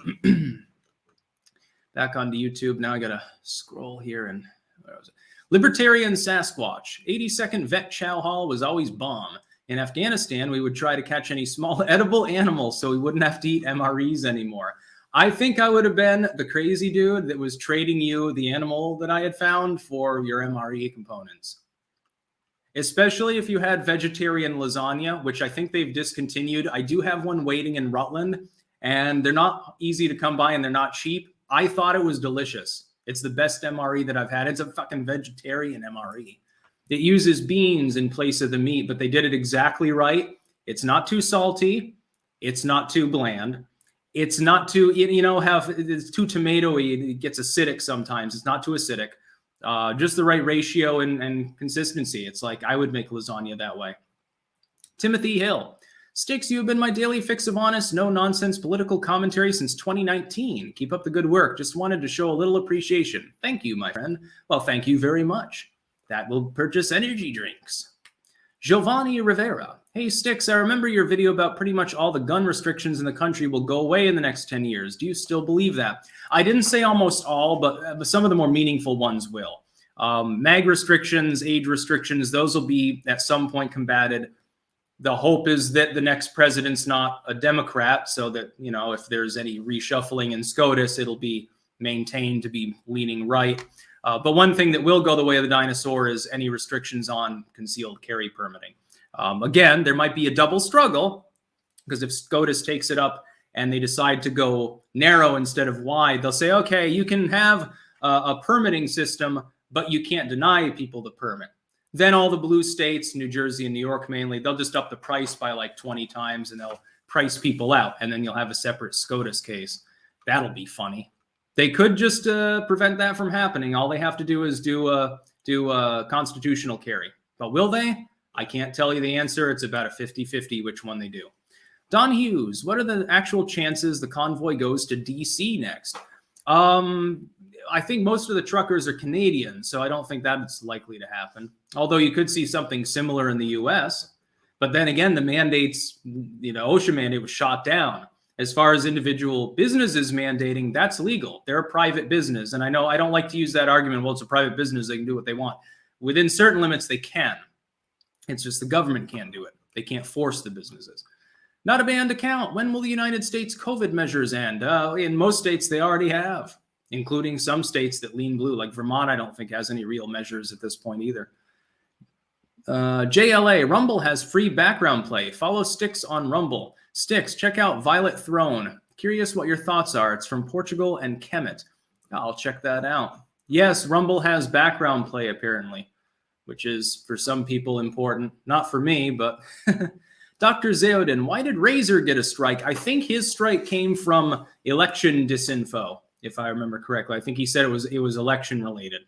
Back onto YouTube. Now I got to scroll here. And where was it? Libertarian Sasquatch. 82nd Vet Chow Hall was always bomb. In Afghanistan, we would try to catch any small edible animals so we wouldn't have to eat MREs anymore. I think I would have been the crazy dude that was trading you the animal that I had found for your MRE components. Especially if you had vegetarian lasagna, which I think they've discontinued. I do have one waiting in Rutland, and they're not easy to come by and they're not cheap. I thought it was delicious. It's the best MRE that I've had. It's a fucking vegetarian MRE. It uses beans in place of the meat, but they did it exactly right. It's not too salty. It's not too bland. It's not too, it's too tomatoey. It gets acidic sometimes. It's not too acidic. Just the right ratio and consistency. It's like I would make lasagna that way. Timothy Hill. Styx, you have been my daily fix of honest, no-nonsense political commentary since 2019. Keep up the good work. Just wanted to show a little appreciation. Thank you, my friend. Well, thank you very much. That will purchase energy drinks. Giovanni Rivera. Hey, Styx, I remember your video about pretty much all the gun restrictions in the country will go away in the next 10 years. Do you still believe that? I didn't say almost all, but some of the more meaningful ones will. MAG restrictions, age restrictions, those will be at some point combated. The hope is that the next president's not a Democrat, so that, if there's any reshuffling in SCOTUS, it'll be maintained to be leaning right. But one thing that will go the way of the dinosaur is any restrictions on concealed carry permitting. Again, there might be a double struggle, because if SCOTUS takes it up and they decide to go narrow instead of wide, they'll say, okay, you can have a permitting system, but you can't deny people the permit. Then all the blue states, New Jersey and New York mainly, they'll just up the price by like 20 times and they'll price people out. And then you'll have a separate SCOTUS case. That'll be funny. They could just prevent that from happening. All they have to do is do a constitutional carry. But will they? I can't tell you the answer. It's about a 50-50 which one they do. Don Hughes, what are the actual chances the convoy goes to DC next? I think most of the truckers are Canadian, so I don't think that's likely to happen. Although you could see something similar in the U.S. But then again, the mandates, OSHA mandate was shot down. As far as individual businesses mandating, that's legal. They're a private business. And I know I don't like to use that argument, well, it's a private business, they can do what they want. Within certain limits, they can. It's just the government can't do it. They can't force the businesses. Not a banned account. When will the United States COVID measures end? In most states, they already have, including some states that lean blue, like Vermont, I don't think has any real measures at this point either. JLA, Rumble has free background play. Follow Styx on Rumble. Styx, check out Violet Throne. Curious what your thoughts are. It's from Portugal and Kemet. I'll check that out. Yes, Rumble has background play apparently, which is for some people important. Not for me, but... Dr. Zeodin, why did Razer get a strike? I think his strike came from election disinfo, if I remember correctly. I think he said it was election related.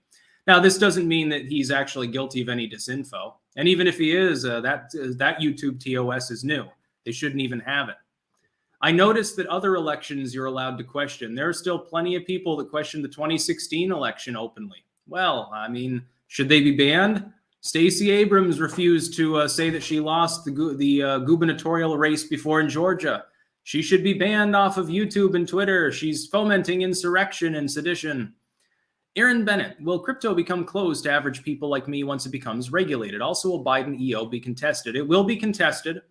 Now, this doesn't mean that he's actually guilty of any disinfo. And even if he is, that YouTube TOS is new. They shouldn't even have it. I noticed that other elections you're allowed to question. There are still plenty of people that question the 2016 election openly. Well, I mean, should they be banned? Stacey Abrams refused to say that she lost the gubernatorial race before in Georgia. She should be banned off of YouTube and Twitter. She's fomenting insurrection and sedition. Aaron Bennett, will crypto become closed to average people like me once it becomes regulated? Also, will Biden EO be contested? It will be contested.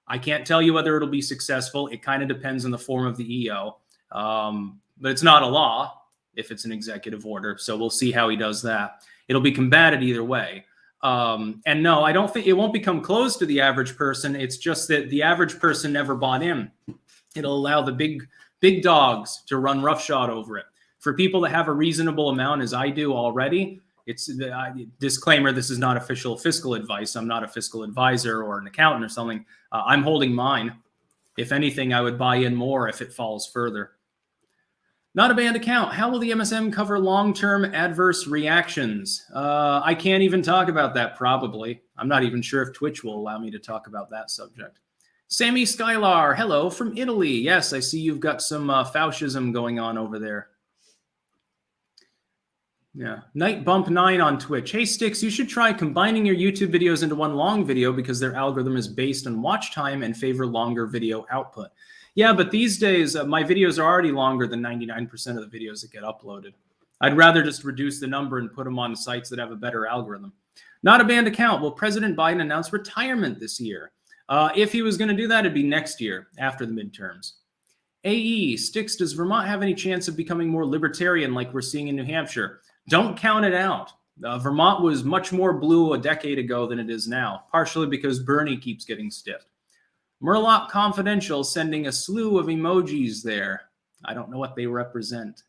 I can't tell you whether it'll be successful. It kind of depends on the form of the EO. But it's not a law if it's an executive order. So we'll see how he does that. It'll be combated either way. And no, I don't think it won't become closed to the average person. It's just that the average person never bought in. It'll allow the big dogs to run roughshod over it. For people that have a reasonable amount, as I do already, it's disclaimer, this is not official fiscal advice. I'm not a fiscal advisor or an accountant or something. I'm holding mine. If anything, I would buy in more if it falls further. Not a banned account. How will the MSM cover long-term adverse reactions? I can't even talk about that, probably. I'm not even sure if Twitch will allow me to talk about that subject. Sammy Skylar, hello from Italy. Yes, I see you've got some fascism going on over there. Yeah. Night Bump 9 on Twitch. Hey, Styx, you should try combining your YouTube videos into one long video because their algorithm is based on watch time and favor longer video output. Yeah, but these days, my videos are already longer than 99% of the videos that get uploaded. I'd rather just reduce the number and put them on sites that have a better algorithm. Not a banned account. Will President Biden announce retirement this year? If he was going to do that, it'd be next year after the midterms. AE, Styx, does Vermont have any chance of becoming more libertarian like we're seeing in New Hampshire? Don't count it out. Vermont was much more blue a decade ago than it is now, partially because Bernie keeps getting stiffed. Murloc Confidential sending a slew of emojis there. I don't know what they represent.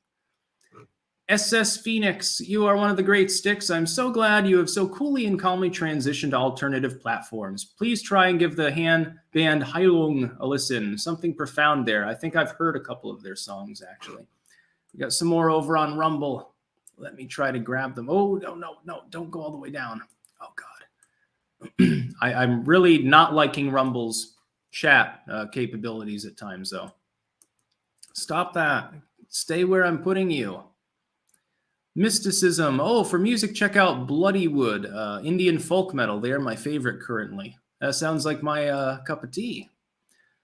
SS Phoenix, you are one of the great Styx. I'm so glad you have so coolly and calmly transitioned to alternative platforms. Please try and give the hand band Heilung a listen. Something profound there. I think I've heard a couple of their songs, actually. We got some more over on Rumble. Let me try to grab them. Oh, no, don't go all the way down. Oh, God. I'm really not liking Rumble's chat capabilities at times, though. Stop that. Stay where I'm putting you. Mysticism. Oh, for music, check out Bloodywood, Indian folk metal. They are my favorite currently. That sounds like my cup of tea.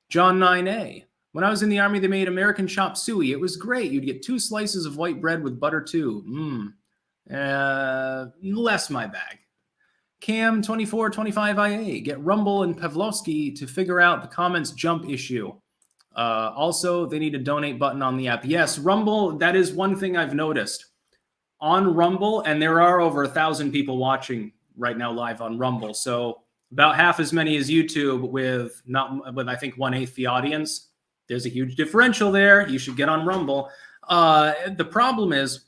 John 9A. When I was in the Army, they made American chop suey. It was great. You'd get 2 slices of white bread with butter, too. Less my bag. Cam 2425IA. Get Rumble and Pavlovsky to figure out the comments jump issue. Also, they need a donate button on the app. Yes, Rumble, that is one thing I've noticed. On Rumble, and there are over 1,000 people watching right now live on Rumble. So about half as many as YouTube with I think 1/8 the audience. There's a huge differential there. You should get on Rumble. The problem is,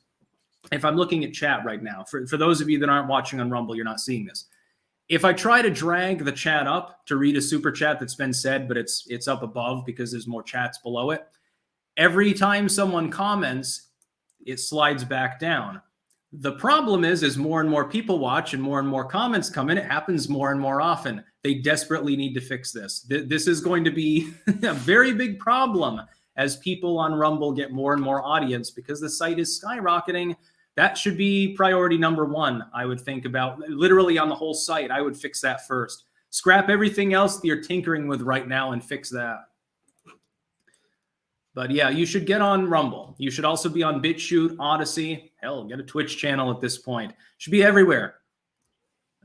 if I'm looking at chat right now, for those of you that aren't watching on Rumble, you're not seeing this. If I try to drag the chat up to read a super chat that's been said, but it's up above because there's more chats below it, every time someone comments, it slides back down. The problem is more and more people watch and more comments come in. It happens more and more often. They desperately need to fix this. This is going to be a very big problem as people on Rumble get more and more audience because the site is skyrocketing. That should be priority number one, I would think about. Literally on the whole site, I would fix that first. Scrap everything else that you're tinkering with right now and fix that. But yeah, you should get on Rumble. You should also be on BitChute, Odyssey. Hell, get a Twitch channel at this point. Should be everywhere.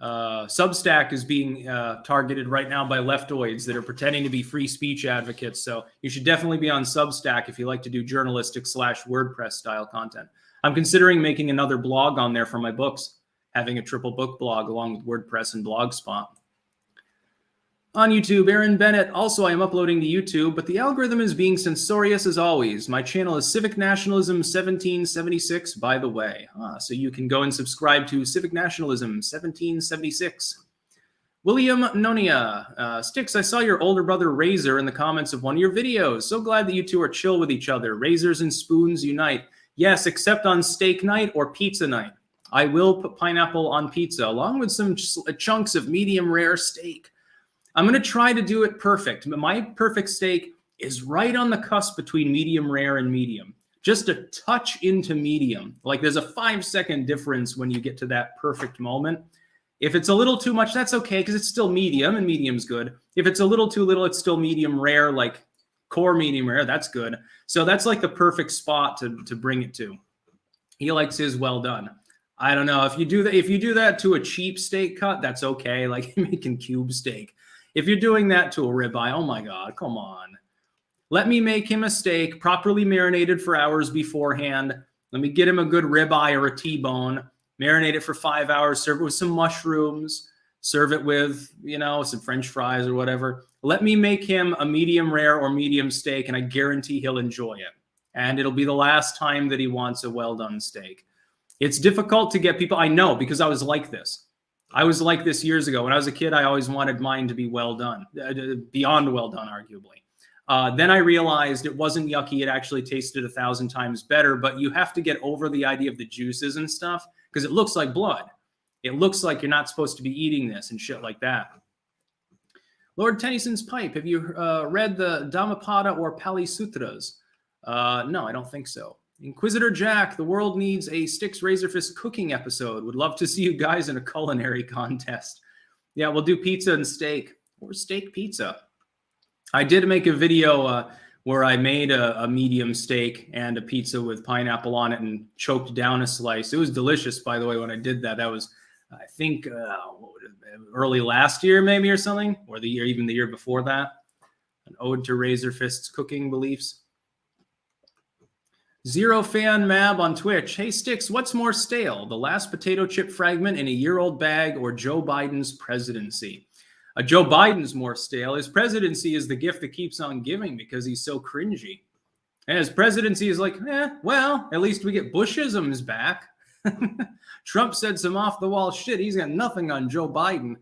Substack is being targeted right now by leftoids that are pretending to be free speech advocates. So you should definitely be on Substack if you like to do journalistic / WordPress style content. I'm considering making another blog on there for my books, having a triple book blog along with WordPress and Blogspot. On YouTube, Aaron Bennett. Also, I am uploading to YouTube, but the algorithm is being censorious as always. My channel is Civic Nationalism 1776, by the way. So you can go and subscribe to Civic Nationalism 1776. William Nonia. Styx, I saw your older brother Razer in the comments of one of your videos. So glad that you two are chill with each other. Razors and spoons unite. Yes, except on steak night or pizza night. I will put pineapple on pizza, along with some chunks of medium rare steak. I'm going to try to do it perfect. My perfect steak is right on the cusp between medium rare and medium. Just a touch into medium. Like there's a 5-second difference when you get to that perfect moment. If it's a little too much, that's okay because it's still medium and medium's good. If it's a little too little, it's still medium rare, like core medium rare. That's good. So that's like the perfect spot to bring it to. He likes his well done. I don't know if you do that. If you do that to a cheap steak cut, that's okay. Like making cube steak. If you're doing that to a ribeye, oh my God, come on. Let me make him a steak properly marinated for hours beforehand. Let me get him a good ribeye or a T-bone, marinate it for 5 hours, serve it with some mushrooms, serve it with, some French fries or whatever. Let me make him a medium rare or medium steak, and I guarantee he'll enjoy it. And it'll be the last time that he wants a well-done steak. It's difficult to get people, I know, because I was like this. I was like this years ago. When I was a kid, I always wanted mine to be well done, beyond well done, arguably. Then I realized it wasn't yucky. It actually tasted 1,000 times better, but you have to get over the idea of the juices and stuff because it looks like blood. It looks like you're not supposed to be eating this and shit like that. Lord Tennyson's pipe. Have you read the Dhammapada or Pali Sutras? No, I don't think so. Inquisitor Jack, the world needs a Styx Razorfist cooking episode. Would love to see you guys in a culinary contest. Yeah, we'll do pizza and steak, or steak pizza. I did make a video where I made a medium steak and a pizza with pineapple on it and choked down a slice. It was delicious, by the way, when I did that. That was, I think, early last year maybe or something, or even the year before that. An ode to Razorfist's cooking beliefs. Zero Fan Mab on Twitch. Hey, Styx, what's more stale, the last potato chip fragment in a year-old bag or Joe Biden's presidency? Joe Biden's more stale. His presidency is the gift that keeps on giving because he's so cringy. And his presidency is like, well, at least we get Bushisms back. Trump said some off-the-wall shit. He's got nothing on Joe Biden.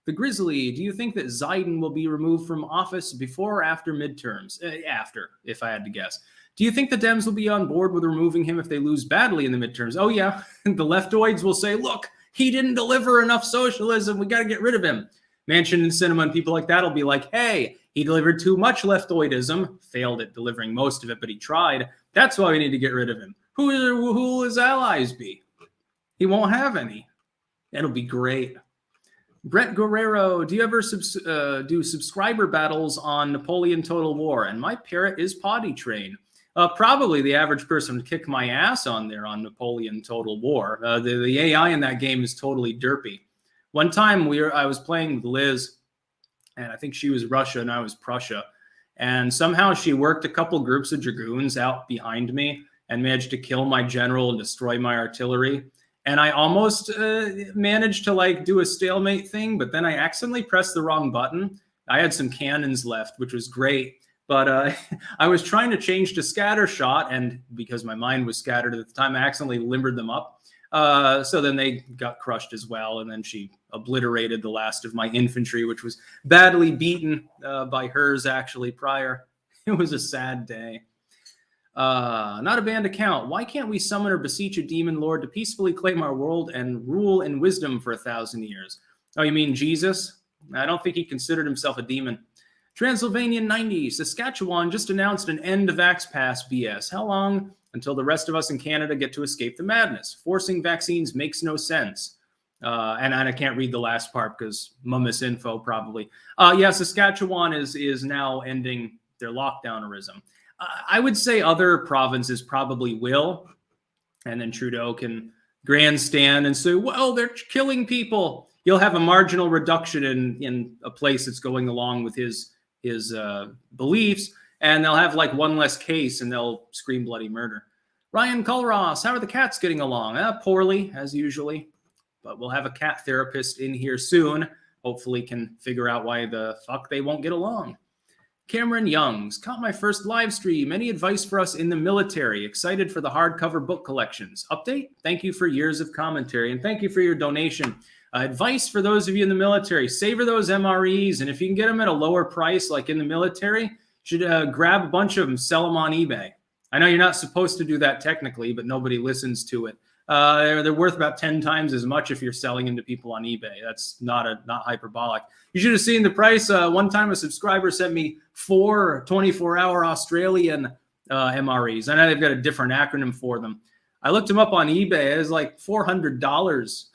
The Grizzly, do you think that Zidane will be removed from office before or after midterms? After, if I had to guess. Do you think the Dems will be on board with removing him if they lose badly in the midterms? Oh, yeah. The leftoids will say, look, he didn't deliver enough socialism. We got to get rid of him. Manchin and Sinema and people like that will be like, hey, he delivered too much leftoidism. Failed at delivering most of it, but he tried. That's why we need to get rid of him. Who will his allies be? He won't have any. It'll be great. Brett Guerrero, do you ever do subscriber battles on Napoleon Total War? And my parrot is potty trained. Probably the average person would kick my ass on there on Napoleon Total War. The AI in that game is totally derpy. One time I was playing with Liz, and I think she was Russia and I was Prussia. And somehow she worked a couple groups of dragoons out behind me and managed to kill my general and destroy my artillery. And I almost managed to do a stalemate thing, but then I accidentally pressed the wrong button. I had some cannons left, which was great. But I was trying to change to scatter shot, and because my mind was scattered at the time, I accidentally limbered them up. So then they got crushed as well, and then she obliterated the last of my infantry, which was badly beaten by hers actually prior. It was a sad day. Not a banned account. Why can't we summon or beseech a demon lord to peacefully claim our world and rule in wisdom for 1,000 years? Oh, you mean Jesus? I don't think he considered himself a demon. Transylvanian 90, Saskatchewan just announced an end to Vax Pass BS. How long until the rest of us in Canada get to escape the madness? Forcing vaccines makes no sense. And I can't read the last part because misinfo probably. Yeah, Saskatchewan is now ending their lockdownerism. I would say other provinces probably will. And then Trudeau can grandstand and say, well, they're killing people. You'll have a marginal reduction in a place that's going along with his beliefs, and they'll have like one less case and they'll scream bloody murder. Ryan Culross, how are the cats getting along? Poorly, as usually, but we'll have a cat therapist in here soon. Hopefully can figure out why the fuck they won't get along. Cameron Youngs, caught my first live stream. Any advice for us in the military? Excited for the hardcover book collections. Update? Thank you for years of commentary, and thank you for your donation. Advice for those of you in the military, savor those MREs, and if you can get them at a lower price, like in the military, you should grab a bunch of them, sell them on eBay. I know you're not supposed to do that technically, but nobody listens to it. They're worth about 10 times as much if you're selling them to people on eBay. That's not hyperbolic. You should have seen the price. One time a subscriber sent me 4 24-hour Australian MREs. I know they've got a different acronym for them. I looked them up on eBay. It was like $400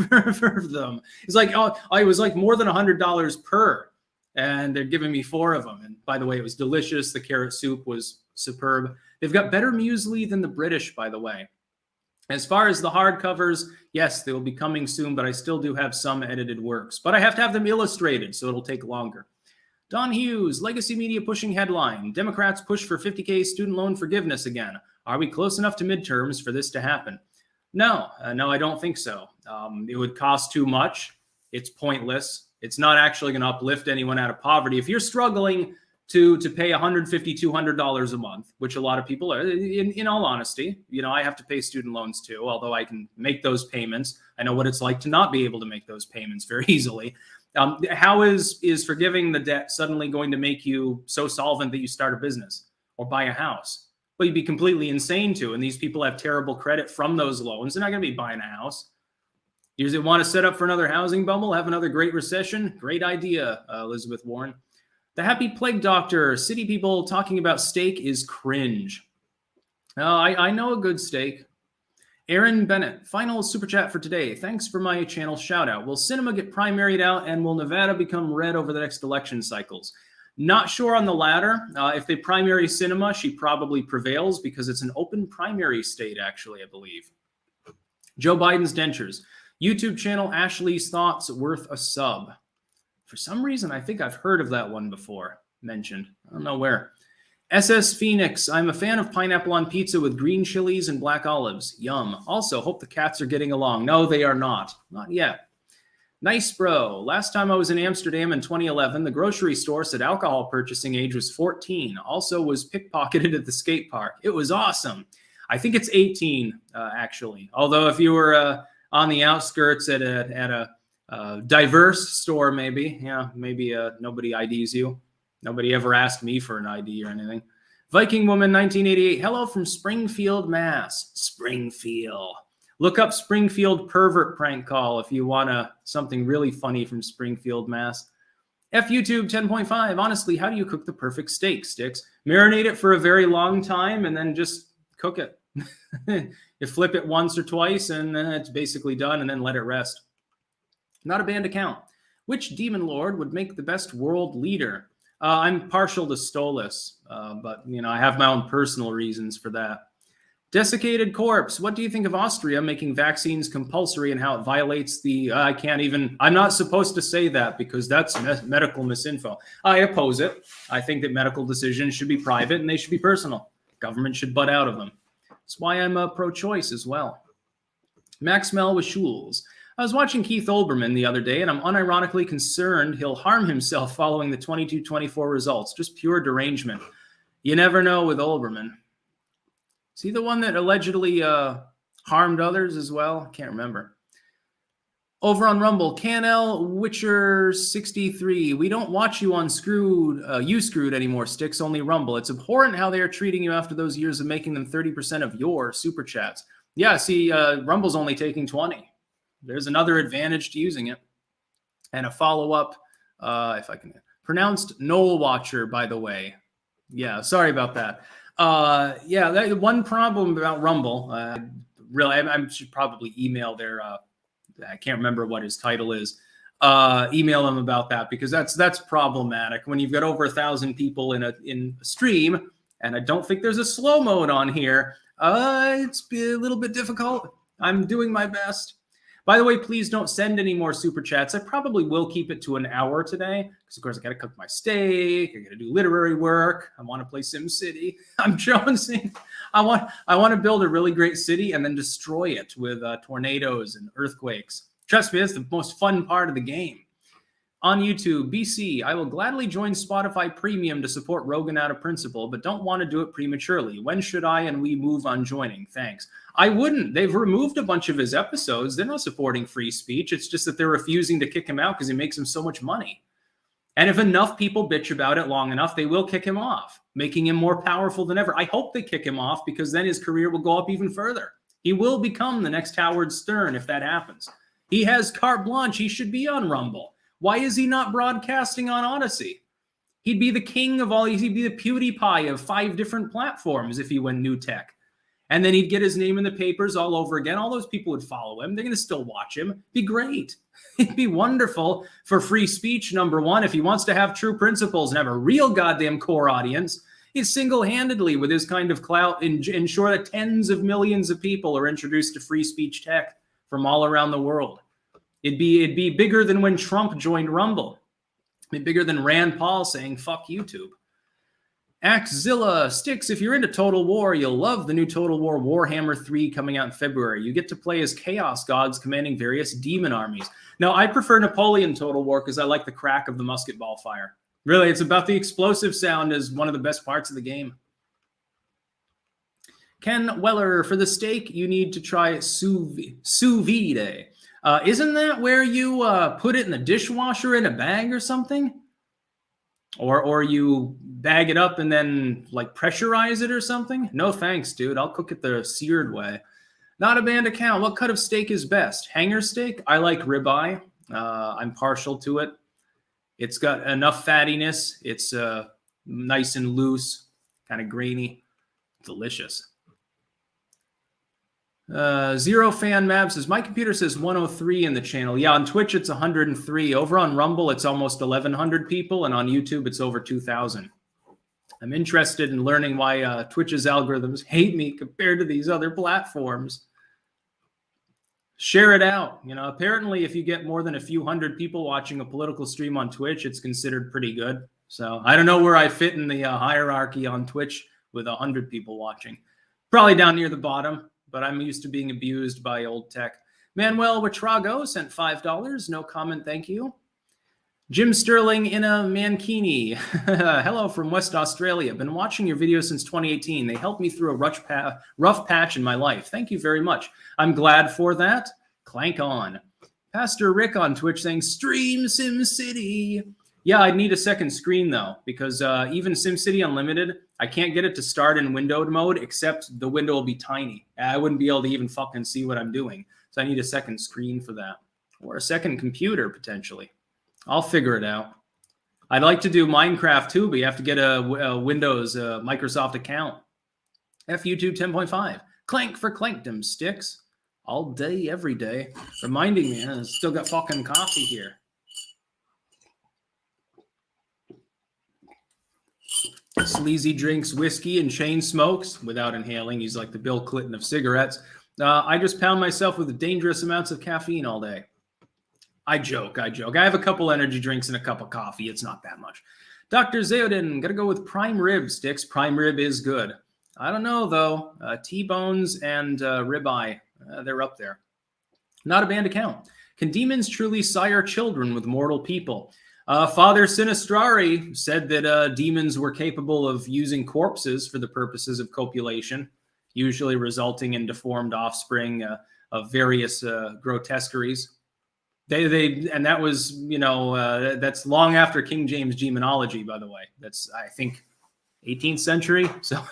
for them. It's like, it was like more than $100 per. And they're giving me 4 of them. And by the way, it was delicious. The carrot soup was superb. They've got better muesli than the British, by the way. As far as the hardcovers, yes, they will be coming soon, but I still do have some edited works. But I have to have them illustrated, so it'll take longer. Don Hughes, Legacy Media pushing headline. Democrats push for 50K student loan forgiveness again. Are we close enough to midterms for this to happen? No, I don't think so. It would cost too much. It's pointless. It's not actually going to uplift anyone out of poverty. If you're struggling to pay $150, $200 a month, which a lot of people are, in all honesty, I have to pay student loans too, although I can make those payments. I know what it's like to not be able to make those payments very easily. How is forgiving the debt suddenly going to make you so solvent that you start a business or buy a house? Well, you'd be completely insane to. And these people have terrible credit from those loans. They're not going to be buying a house. You just want to set up for another housing bubble, have another great recession? Great idea, Elizabeth Warren. The Happy Plague Doctor, city people talking about steak is cringe. I know a good steak. Aaron Bennett, final super chat for today. Thanks for my channel shout out. Will cinema get primaried out and will Nevada become red over the next election cycles? Not sure on the latter. If they primary cinema, she probably prevails because it's an open primary state, actually, I believe. Joe Biden's dentures. YouTube channel Ashley's Thoughts worth a sub. For some reason, I think I've heard of that one before mentioned. I don't know where. SS Phoenix. I'm a fan of pineapple on pizza with green chilies and black olives. Yum. Also, hope the cats are getting along. No, they are not. Not yet. Nice, bro. Last time I was in Amsterdam in 2011, the grocery store said alcohol purchasing age was 14. Also was pickpocketed at the skate park. It was awesome. I think it's 18, actually. Although if you were on the outskirts at a diverse store, maybe, nobody IDs you. Nobody ever asked me for an ID or anything. Viking Woman 1988. Hello from Springfield, Mass. Springfield. Look up Springfield pervert prank call if you want something really funny from Springfield, Mass. F YouTube 10.5. Honestly, how do you cook the perfect steak, Styx? Marinate it for a very long time and then just cook it. You flip it once or twice and then it's basically done and then let it rest. Not a banned account. Which demon lord would make the best world leader? I'm partial to Stolas, but I have my own personal reasons for that. Desiccated Corpse. What do you think of Austria making vaccines compulsory and how it violates the... I'm not supposed to say that because that's medical misinfo. I oppose it. I think that medical decisions should be private and they should be personal. Government should butt out of them. That's why I'm pro-choice as well. Max Mel with Schools. I was watching Keith Olbermann the other day, and I'm unironically concerned he'll harm himself following the 22-24 results. Just pure derangement. You never know with Olbermann. Is he the one that allegedly harmed others as well? Can't remember. Over on Rumble, Canel Witcher 63. We don't watch you on Screwed anymore, Styx, only Rumble. It's abhorrent how they are treating you after those years of making them 30% of your super chats. Yeah, see, Rumble's only taking 20. There's another advantage to using it. And a follow-up, if I can Pronounced Knoll Watcher, by the way. Yeah, sorry about that. Yeah, that one problem about Rumble. Really, I should probably email their. I can't remember what his title is. Email them about that, because that's problematic when you've got over 1,000 people in a stream, and I don't think there's a slow mode on here. It's a little bit difficult. I'm doing my best. By the way, please don't send any more super chats. I probably will keep it to an hour today, because of course I got to cook my steak. I got to do literary work. I want to play SimCity. I'm jonesing. I want to build a really great city and then destroy it with tornadoes and earthquakes. Trust me, that's the most fun part of the game. On YouTube, BC, I will gladly join Spotify Premium to support Rogan out of principle, but don't want to do it prematurely. When should I and we move on joining? Thanks. I wouldn't. They've removed a bunch of his episodes. They're not supporting free speech. It's just that they're refusing to kick him out because he makes them so much money. And if enough people bitch about it long enough, they will kick him off, making him more powerful than ever. I hope they kick him off, because then his career will go up even further. He will become the next Howard Stern if that happens. He has carte blanche. He should be on Rumble. Why is he not broadcasting on Odyssey? He'd be the king of all. He'd be the PewDiePie of 5 different platforms if he went new tech. And then he'd get his name in the papers all over again. All those people would follow him. They're going to still watch him. It'd be great. It'd be wonderful for free speech, number one. If he wants to have true principles and have a real goddamn core audience, he's single-handedly, with his kind of clout, ensure that tens of millions of people are introduced to free speech tech from all around the world. It'd be bigger than when Trump joined Rumble. It'd be bigger than Rand Paul saying, fuck YouTube. Axzilla, Styx, if you're into Total War, you'll love the new Total War Warhammer 3 coming out in February. You get to play as chaos gods commanding various demon armies. Now, I prefer Napoleon Total War because I like the crack of the musket ball fire. Really, it's about the explosive sound as one of the best parts of the game. Ken Weller, for the steak, you need to try sous vide. Isn't that where you put it in the dishwasher in a bag or something? Or you bag it up and then like pressurize it or something? No thanks, dude. I'll cook it the seared way. Not a banned account. What cut of steak is best? Hanger steak? I like ribeye. I'm partial to it. It's got enough fattiness. It's nice and loose, kind of grainy. Delicious. Zero Fan Map says, my computer says 103 in the channel. Yeah, on Twitch it's 103. Over on Rumble it's almost 1,100 people, and on YouTube it's over 2,000. I'm interested in learning why Twitch's algorithms hate me compared to these other platforms. Share it out. You know, apparently if you get more than a few hundred people watching a political stream on Twitch, it's considered pretty good. So I don't know where I fit in the hierarchy on Twitch with 100 people watching. Probably down near the bottom. But I'm used to being abused by old tech. Manuel Watrago sent $5. No comment, thank you. Jim Sterling in a mankini. Hello from West Australia. Been watching your videos since 2018. They helped me through a rough patch in my life. Thank you very much. I'm glad for that. Clank on. Pastor Rick on Twitch saying, stream SimCity. Yeah, I'd need a second screen, though, because even SimCity Unlimited, I can't get it to start in windowed mode, except the window will be tiny. I wouldn't be able to even fucking see what I'm doing. So I need a second screen for that. Or a second computer, potentially. I'll figure it out. I'd like to do Minecraft, too, but you have to get a Windows Microsoft account. YouTube 10.5. Clank for clankdom, Sticks. All day, every day. Reminding me, I still got fucking coffee here. Sleazy drinks whiskey and chain smokes without inhaling. He's like the Bill Clinton of cigarettes. I just pound myself with dangerous amounts of caffeine all day. I joke. I have a couple energy drinks and a cup of coffee. It's not that much. Dr. Zeodin, got to go with prime rib, Sticks. Prime rib is good. I don't know, though. T-bones and ribeye, they're up there. Not a banned account. Can demons truly sire children with mortal people? Father Sinistrari said that demons were capable of using corpses for the purposes of copulation, usually resulting in deformed offspring of various grotesqueries. And that was, you know, that's long after King James demonology, by the way. That's, I think, 18th century. So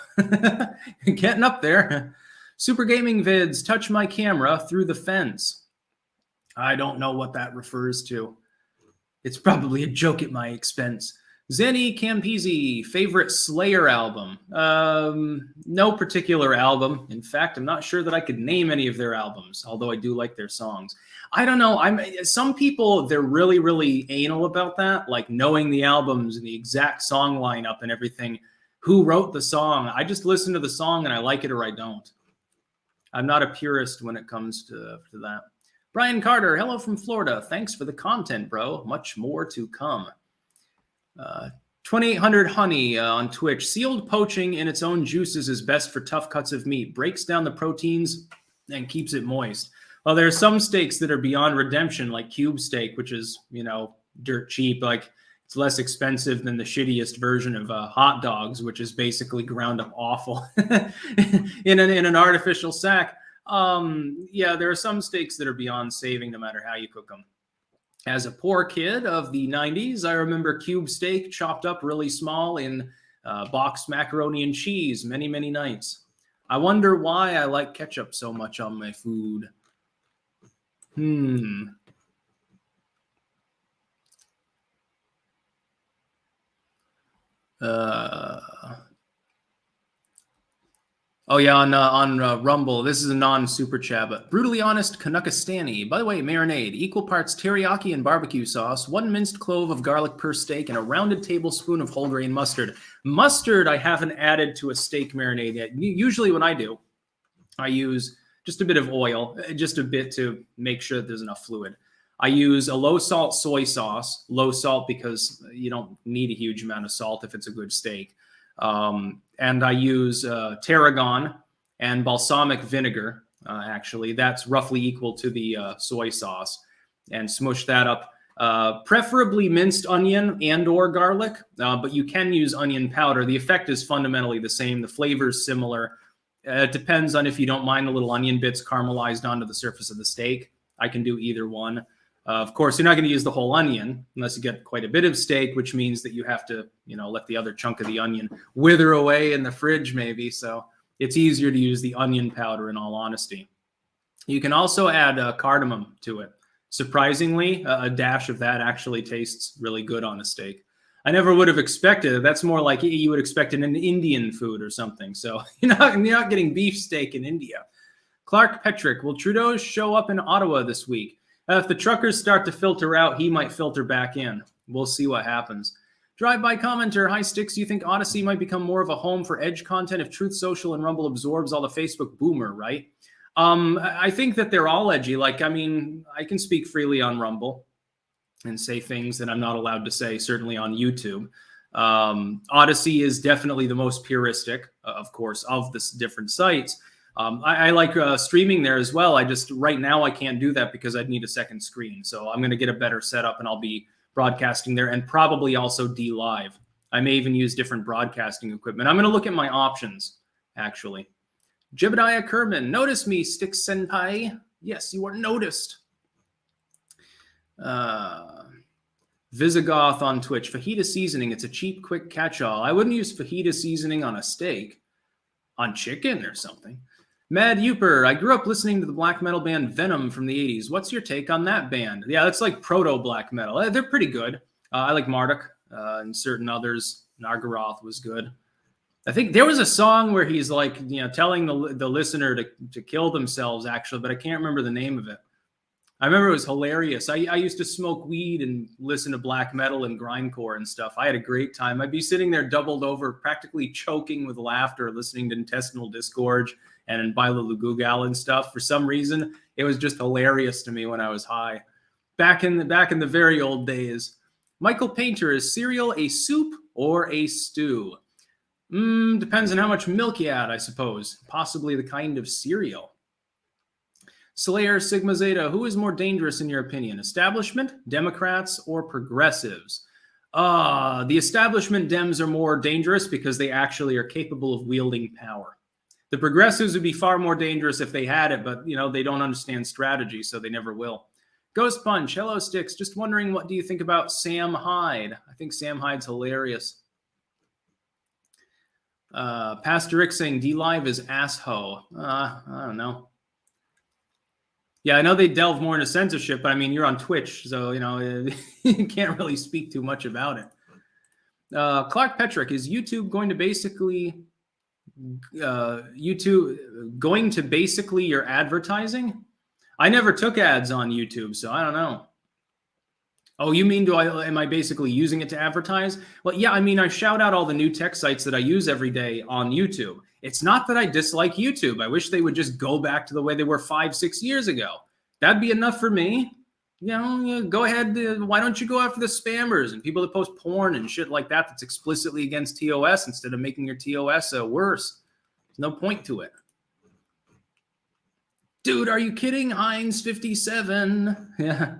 getting up there. Super Gaming Vids, touch my camera through the fence. I don't know what that refers to. It's probably a joke at my expense. Zenny Campisi, favorite Slayer album? No particular album. In fact, I'm not sure that I could name any of their albums, although I do like their songs. I don't know. Some people, they're really, really anal about that, like knowing the albums and the exact song lineup and everything. Who wrote the song? I just listen to the song and I like it or I don't. I'm not a purist when it comes to that. Brian Carter, hello from Florida. Thanks for the content, bro. Much more to come. 2800 Honey on Twitch. Sealed poaching in its own juices is best for tough cuts of meat. Breaks down the proteins and keeps it moist. Well, there are some steaks that are beyond redemption, like cube steak, which is, dirt cheap. Like, it's less expensive than the shittiest version of hot dogs, which is basically ground up awful in an artificial sack. Yeah, there are some steaks that are beyond saving no matter how you cook them. As a poor kid of the 90s, I remember cube steak chopped up really small in boxed macaroni and cheese many, many nights. I wonder why I like ketchup so much on my food. Oh yeah, on Rumble. This is a non-super chat, but brutally honest Canuckastani. By the way, marinade, equal parts teriyaki and barbecue sauce, 1 minced clove of garlic per steak, and a rounded tablespoon of whole grain mustard. Mustard I haven't added to a steak marinade yet. Usually when I do, I use just a bit of oil, just a bit to make sure that there's enough fluid. I use a low salt soy sauce, low salt because you don't need a huge amount of salt if it's a good steak. And I use tarragon and balsamic vinegar. Actually, that's roughly equal to the soy sauce, and smush that up. Preferably minced onion and or garlic, but you can use onion powder. The effect is fundamentally the same. The flavor is similar. It depends on if you don't mind the little onion bits caramelized onto the surface of the steak. I can do either one. Of course, you're not going to use the whole onion unless you get quite a bit of steak, which means that you have to, let the other chunk of the onion wither away in the fridge maybe. So it's easier to use the onion powder in all honesty. You can also add cardamom to it. Surprisingly, a dash of that actually tastes really good on a steak. I never would have expected it. That's more like you would expect in an Indian food or something. So you're not getting beef steak in India. Clark Petrick, will Trudeau show up in Ottawa this week? If the truckers start to filter out, he might filter back in. We'll see what happens. Drive-by commenter, hi Styx, you think Odyssey might become more of a home for edge content if Truth Social and Rumble absorbs all the Facebook boomer, right? I think that they're all edgy. I can speak freely on Rumble and say things that I'm not allowed to say, certainly on YouTube. Odyssey is definitely the most puristic, of course, of the different sites. I like streaming there as well. Right now I can't do that because I'd need a second screen. So I'm going to get a better setup and I'll be broadcasting there and probably also D-Live. I may even use different broadcasting equipment. I'm going to look at my options, actually. Jebediah Kerman, notice me, Styx Senpai. Yes, you are noticed. Visigoth on Twitch, fajita seasoning. It's a cheap, quick catch-all. I wouldn't use fajita seasoning on a steak, on chicken or something. Mad Uper, I grew up listening to the black metal band Venom from the 80s. What's your take on that band? Yeah, that's like proto-black metal. They're pretty good. I like Marduk and certain others. Nargaroth was good. I think there was a song where he's telling the listener to kill themselves, actually, but I can't remember the name of it. I remember it was hilarious. I used to smoke weed and listen to black metal and grindcore and stuff. I had a great time. I'd be sitting there doubled over, practically choking with laughter, listening to Intestinal Disgorge and Baila Lugugal and stuff. For some reason, it was just hilarious to me when I was high. Back in the very old days. Michael Painter, is cereal a soup or a stew? Depends on how much milk you add, I suppose. Possibly the kind of cereal. Slayer Sigma Zeta, who is more dangerous in your opinion? Establishment, Democrats, or progressives? The establishment Dems are more dangerous because they actually are capable of wielding power. The progressives would be far more dangerous if they had it, but they don't understand strategy, so they never will. Ghost Punch, hello Styx. Just wondering, what do you think about Sam Hyde? I think Sam Hyde's hilarious. Pastor Rick saying D-Live is assho. I don't know. Yeah, I know they delve more into censorship, but you're on Twitch, so, you can't really speak too much about it. Clark Petrick, is YouTube going to basically your advertising? I never took ads on YouTube, so I don't know. Oh, you mean am I basically using it to advertise? Well, yeah, I mean, I shout out all the new tech sites that I use every day on YouTube. It's not that I dislike YouTube. I wish they would just go back to the way they were 5-6 years ago. That'd be enough for me. Go ahead. Why don't you go after the spammers and people that post porn and shit like that that's explicitly against TOS instead of making your TOS worse? There's no point to it. Dude, are you kidding? Heinz 57. Yeah.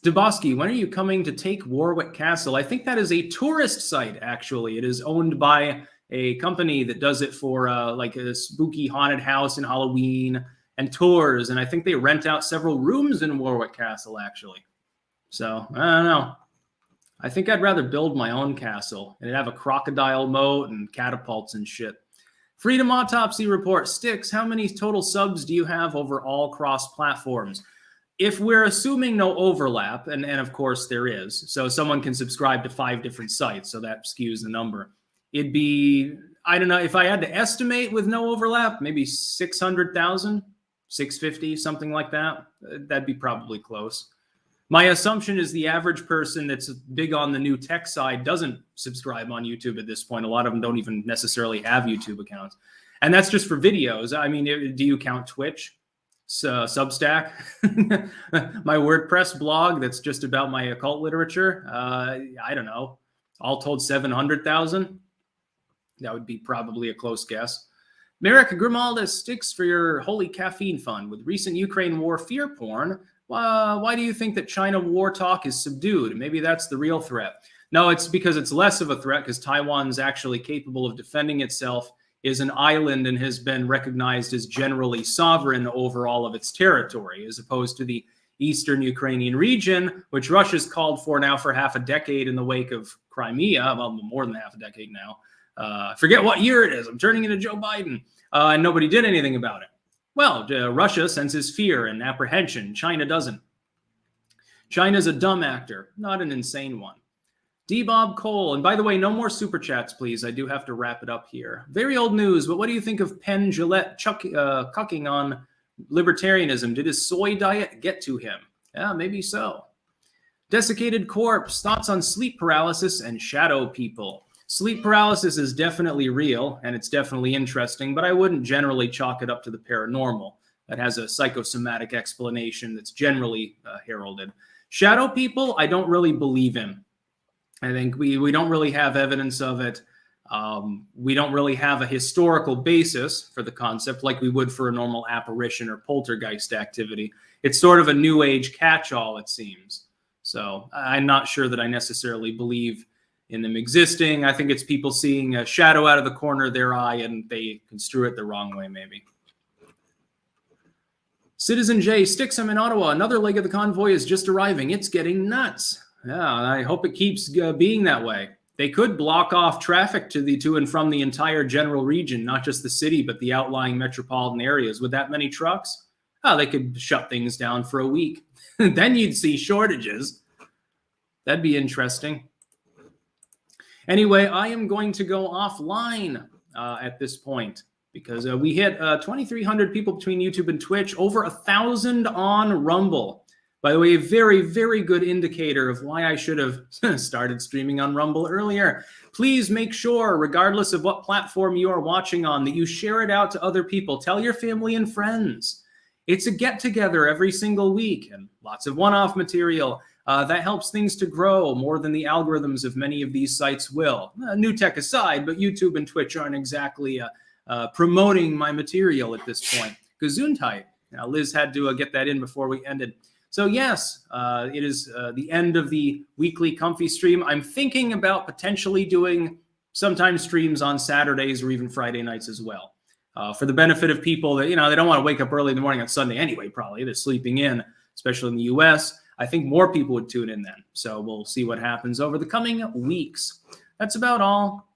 Dubosky, when are you coming to take Warwick Castle? I think that is a tourist site, actually. It is owned by a company that does it for like a spooky haunted house in Halloween and tours. And I think they rent out several rooms in Warwick Castle, actually. So, I don't know. I think I'd rather build my own castle and have a crocodile moat and catapults and shit. Freedom Autopsy Report. Styx, how many total subs do you have over all cross-platforms? If we're assuming no overlap, and of course there is, so someone can subscribe to 5 different sites, so that skews the number. It'd be, I don't know, if I had to estimate with no overlap, maybe 600,000, 650, something like that. That'd be probably close. My assumption is the average person that's big on the new tech side doesn't subscribe on YouTube at this point. A lot of them don't even necessarily have YouTube accounts. And that's just for videos. I mean, do you count Twitch? Substack, my WordPress blog that's just about my occult literature. I don't know, all told 700,000. That would be probably a close guess. Merrick Grimalda, Sticks for your holy caffeine fund. With recent Ukraine war fear porn, why do you think that China war talk is subdued? Maybe that's the real threat. No, it's because it's less of a threat because Taiwan's actually capable of defending itself, is an island, and has been recognized as generally sovereign over all of its territory, as opposed to the eastern Ukrainian region, which Russia's called for now for half a decade in the wake of Crimea, well, more than half a decade now. I forget what year it is. I'm turning into Joe Biden. And nobody did anything about it. Well, Russia senses fear and apprehension. China doesn't. China's a dumb actor, not an insane one. D. Bob Cole, and by the way, no more super chats, please. I do have to wrap it up here. Very old news, but what do you think of Penn Jillette cucking on libertarianism? Did his soy diet get to him? Yeah, maybe so. Desiccated Corpse, thoughts on sleep paralysis and shadow people. Sleep paralysis is definitely real, and it's definitely interesting, but I wouldn't generally chalk it up to the paranormal. That has a psychosomatic explanation that's generally heralded. Shadow people, I don't really believe in. I think we don't really have evidence of it. We don't really have a historical basis for the concept like we would for a normal apparition or poltergeist activity. It's sort of a new age catch-all, it seems. So I'm not sure that I necessarily believe in them existing. I think it's people seeing a shadow out of the corner of their eye and they construe it the wrong way, maybe. Citizen J, Sticks, I'm in Ottawa. Another leg of the convoy is just arriving. It's getting nuts. Yeah, I hope it keeps being that way. They could block off traffic to and from the entire general region, not just the city, but the outlying metropolitan areas. With that many trucks, oh, they could shut things down for a week. Then you'd see shortages. That'd be interesting. Anyway, I am going to go offline at this point because we hit 2,300 people between YouTube and Twitch, over 1,000 on Rumble. By the way, a very, very good indicator of why I should have started streaming on Rumble earlier. Please make sure, regardless of what platform you are watching on, that you share it out to other people. Tell your family and friends. It's a get-together every single week and lots of one-off material. That helps things to grow more than the algorithms of many of these sites will. New tech aside, but YouTube and Twitch aren't exactly promoting my material at this point. Gesundheit. Now, Liz had to get that in before we ended. So yes, it is the end of the weekly comfy stream. I'm thinking about potentially doing sometimes streams on Saturdays or even Friday nights as well. For the benefit of people that, they don't want to wake up early in the morning on Sunday anyway, probably. They're sleeping in, especially in the US. I think more people would tune in then. So we'll see what happens over the coming weeks. That's about all.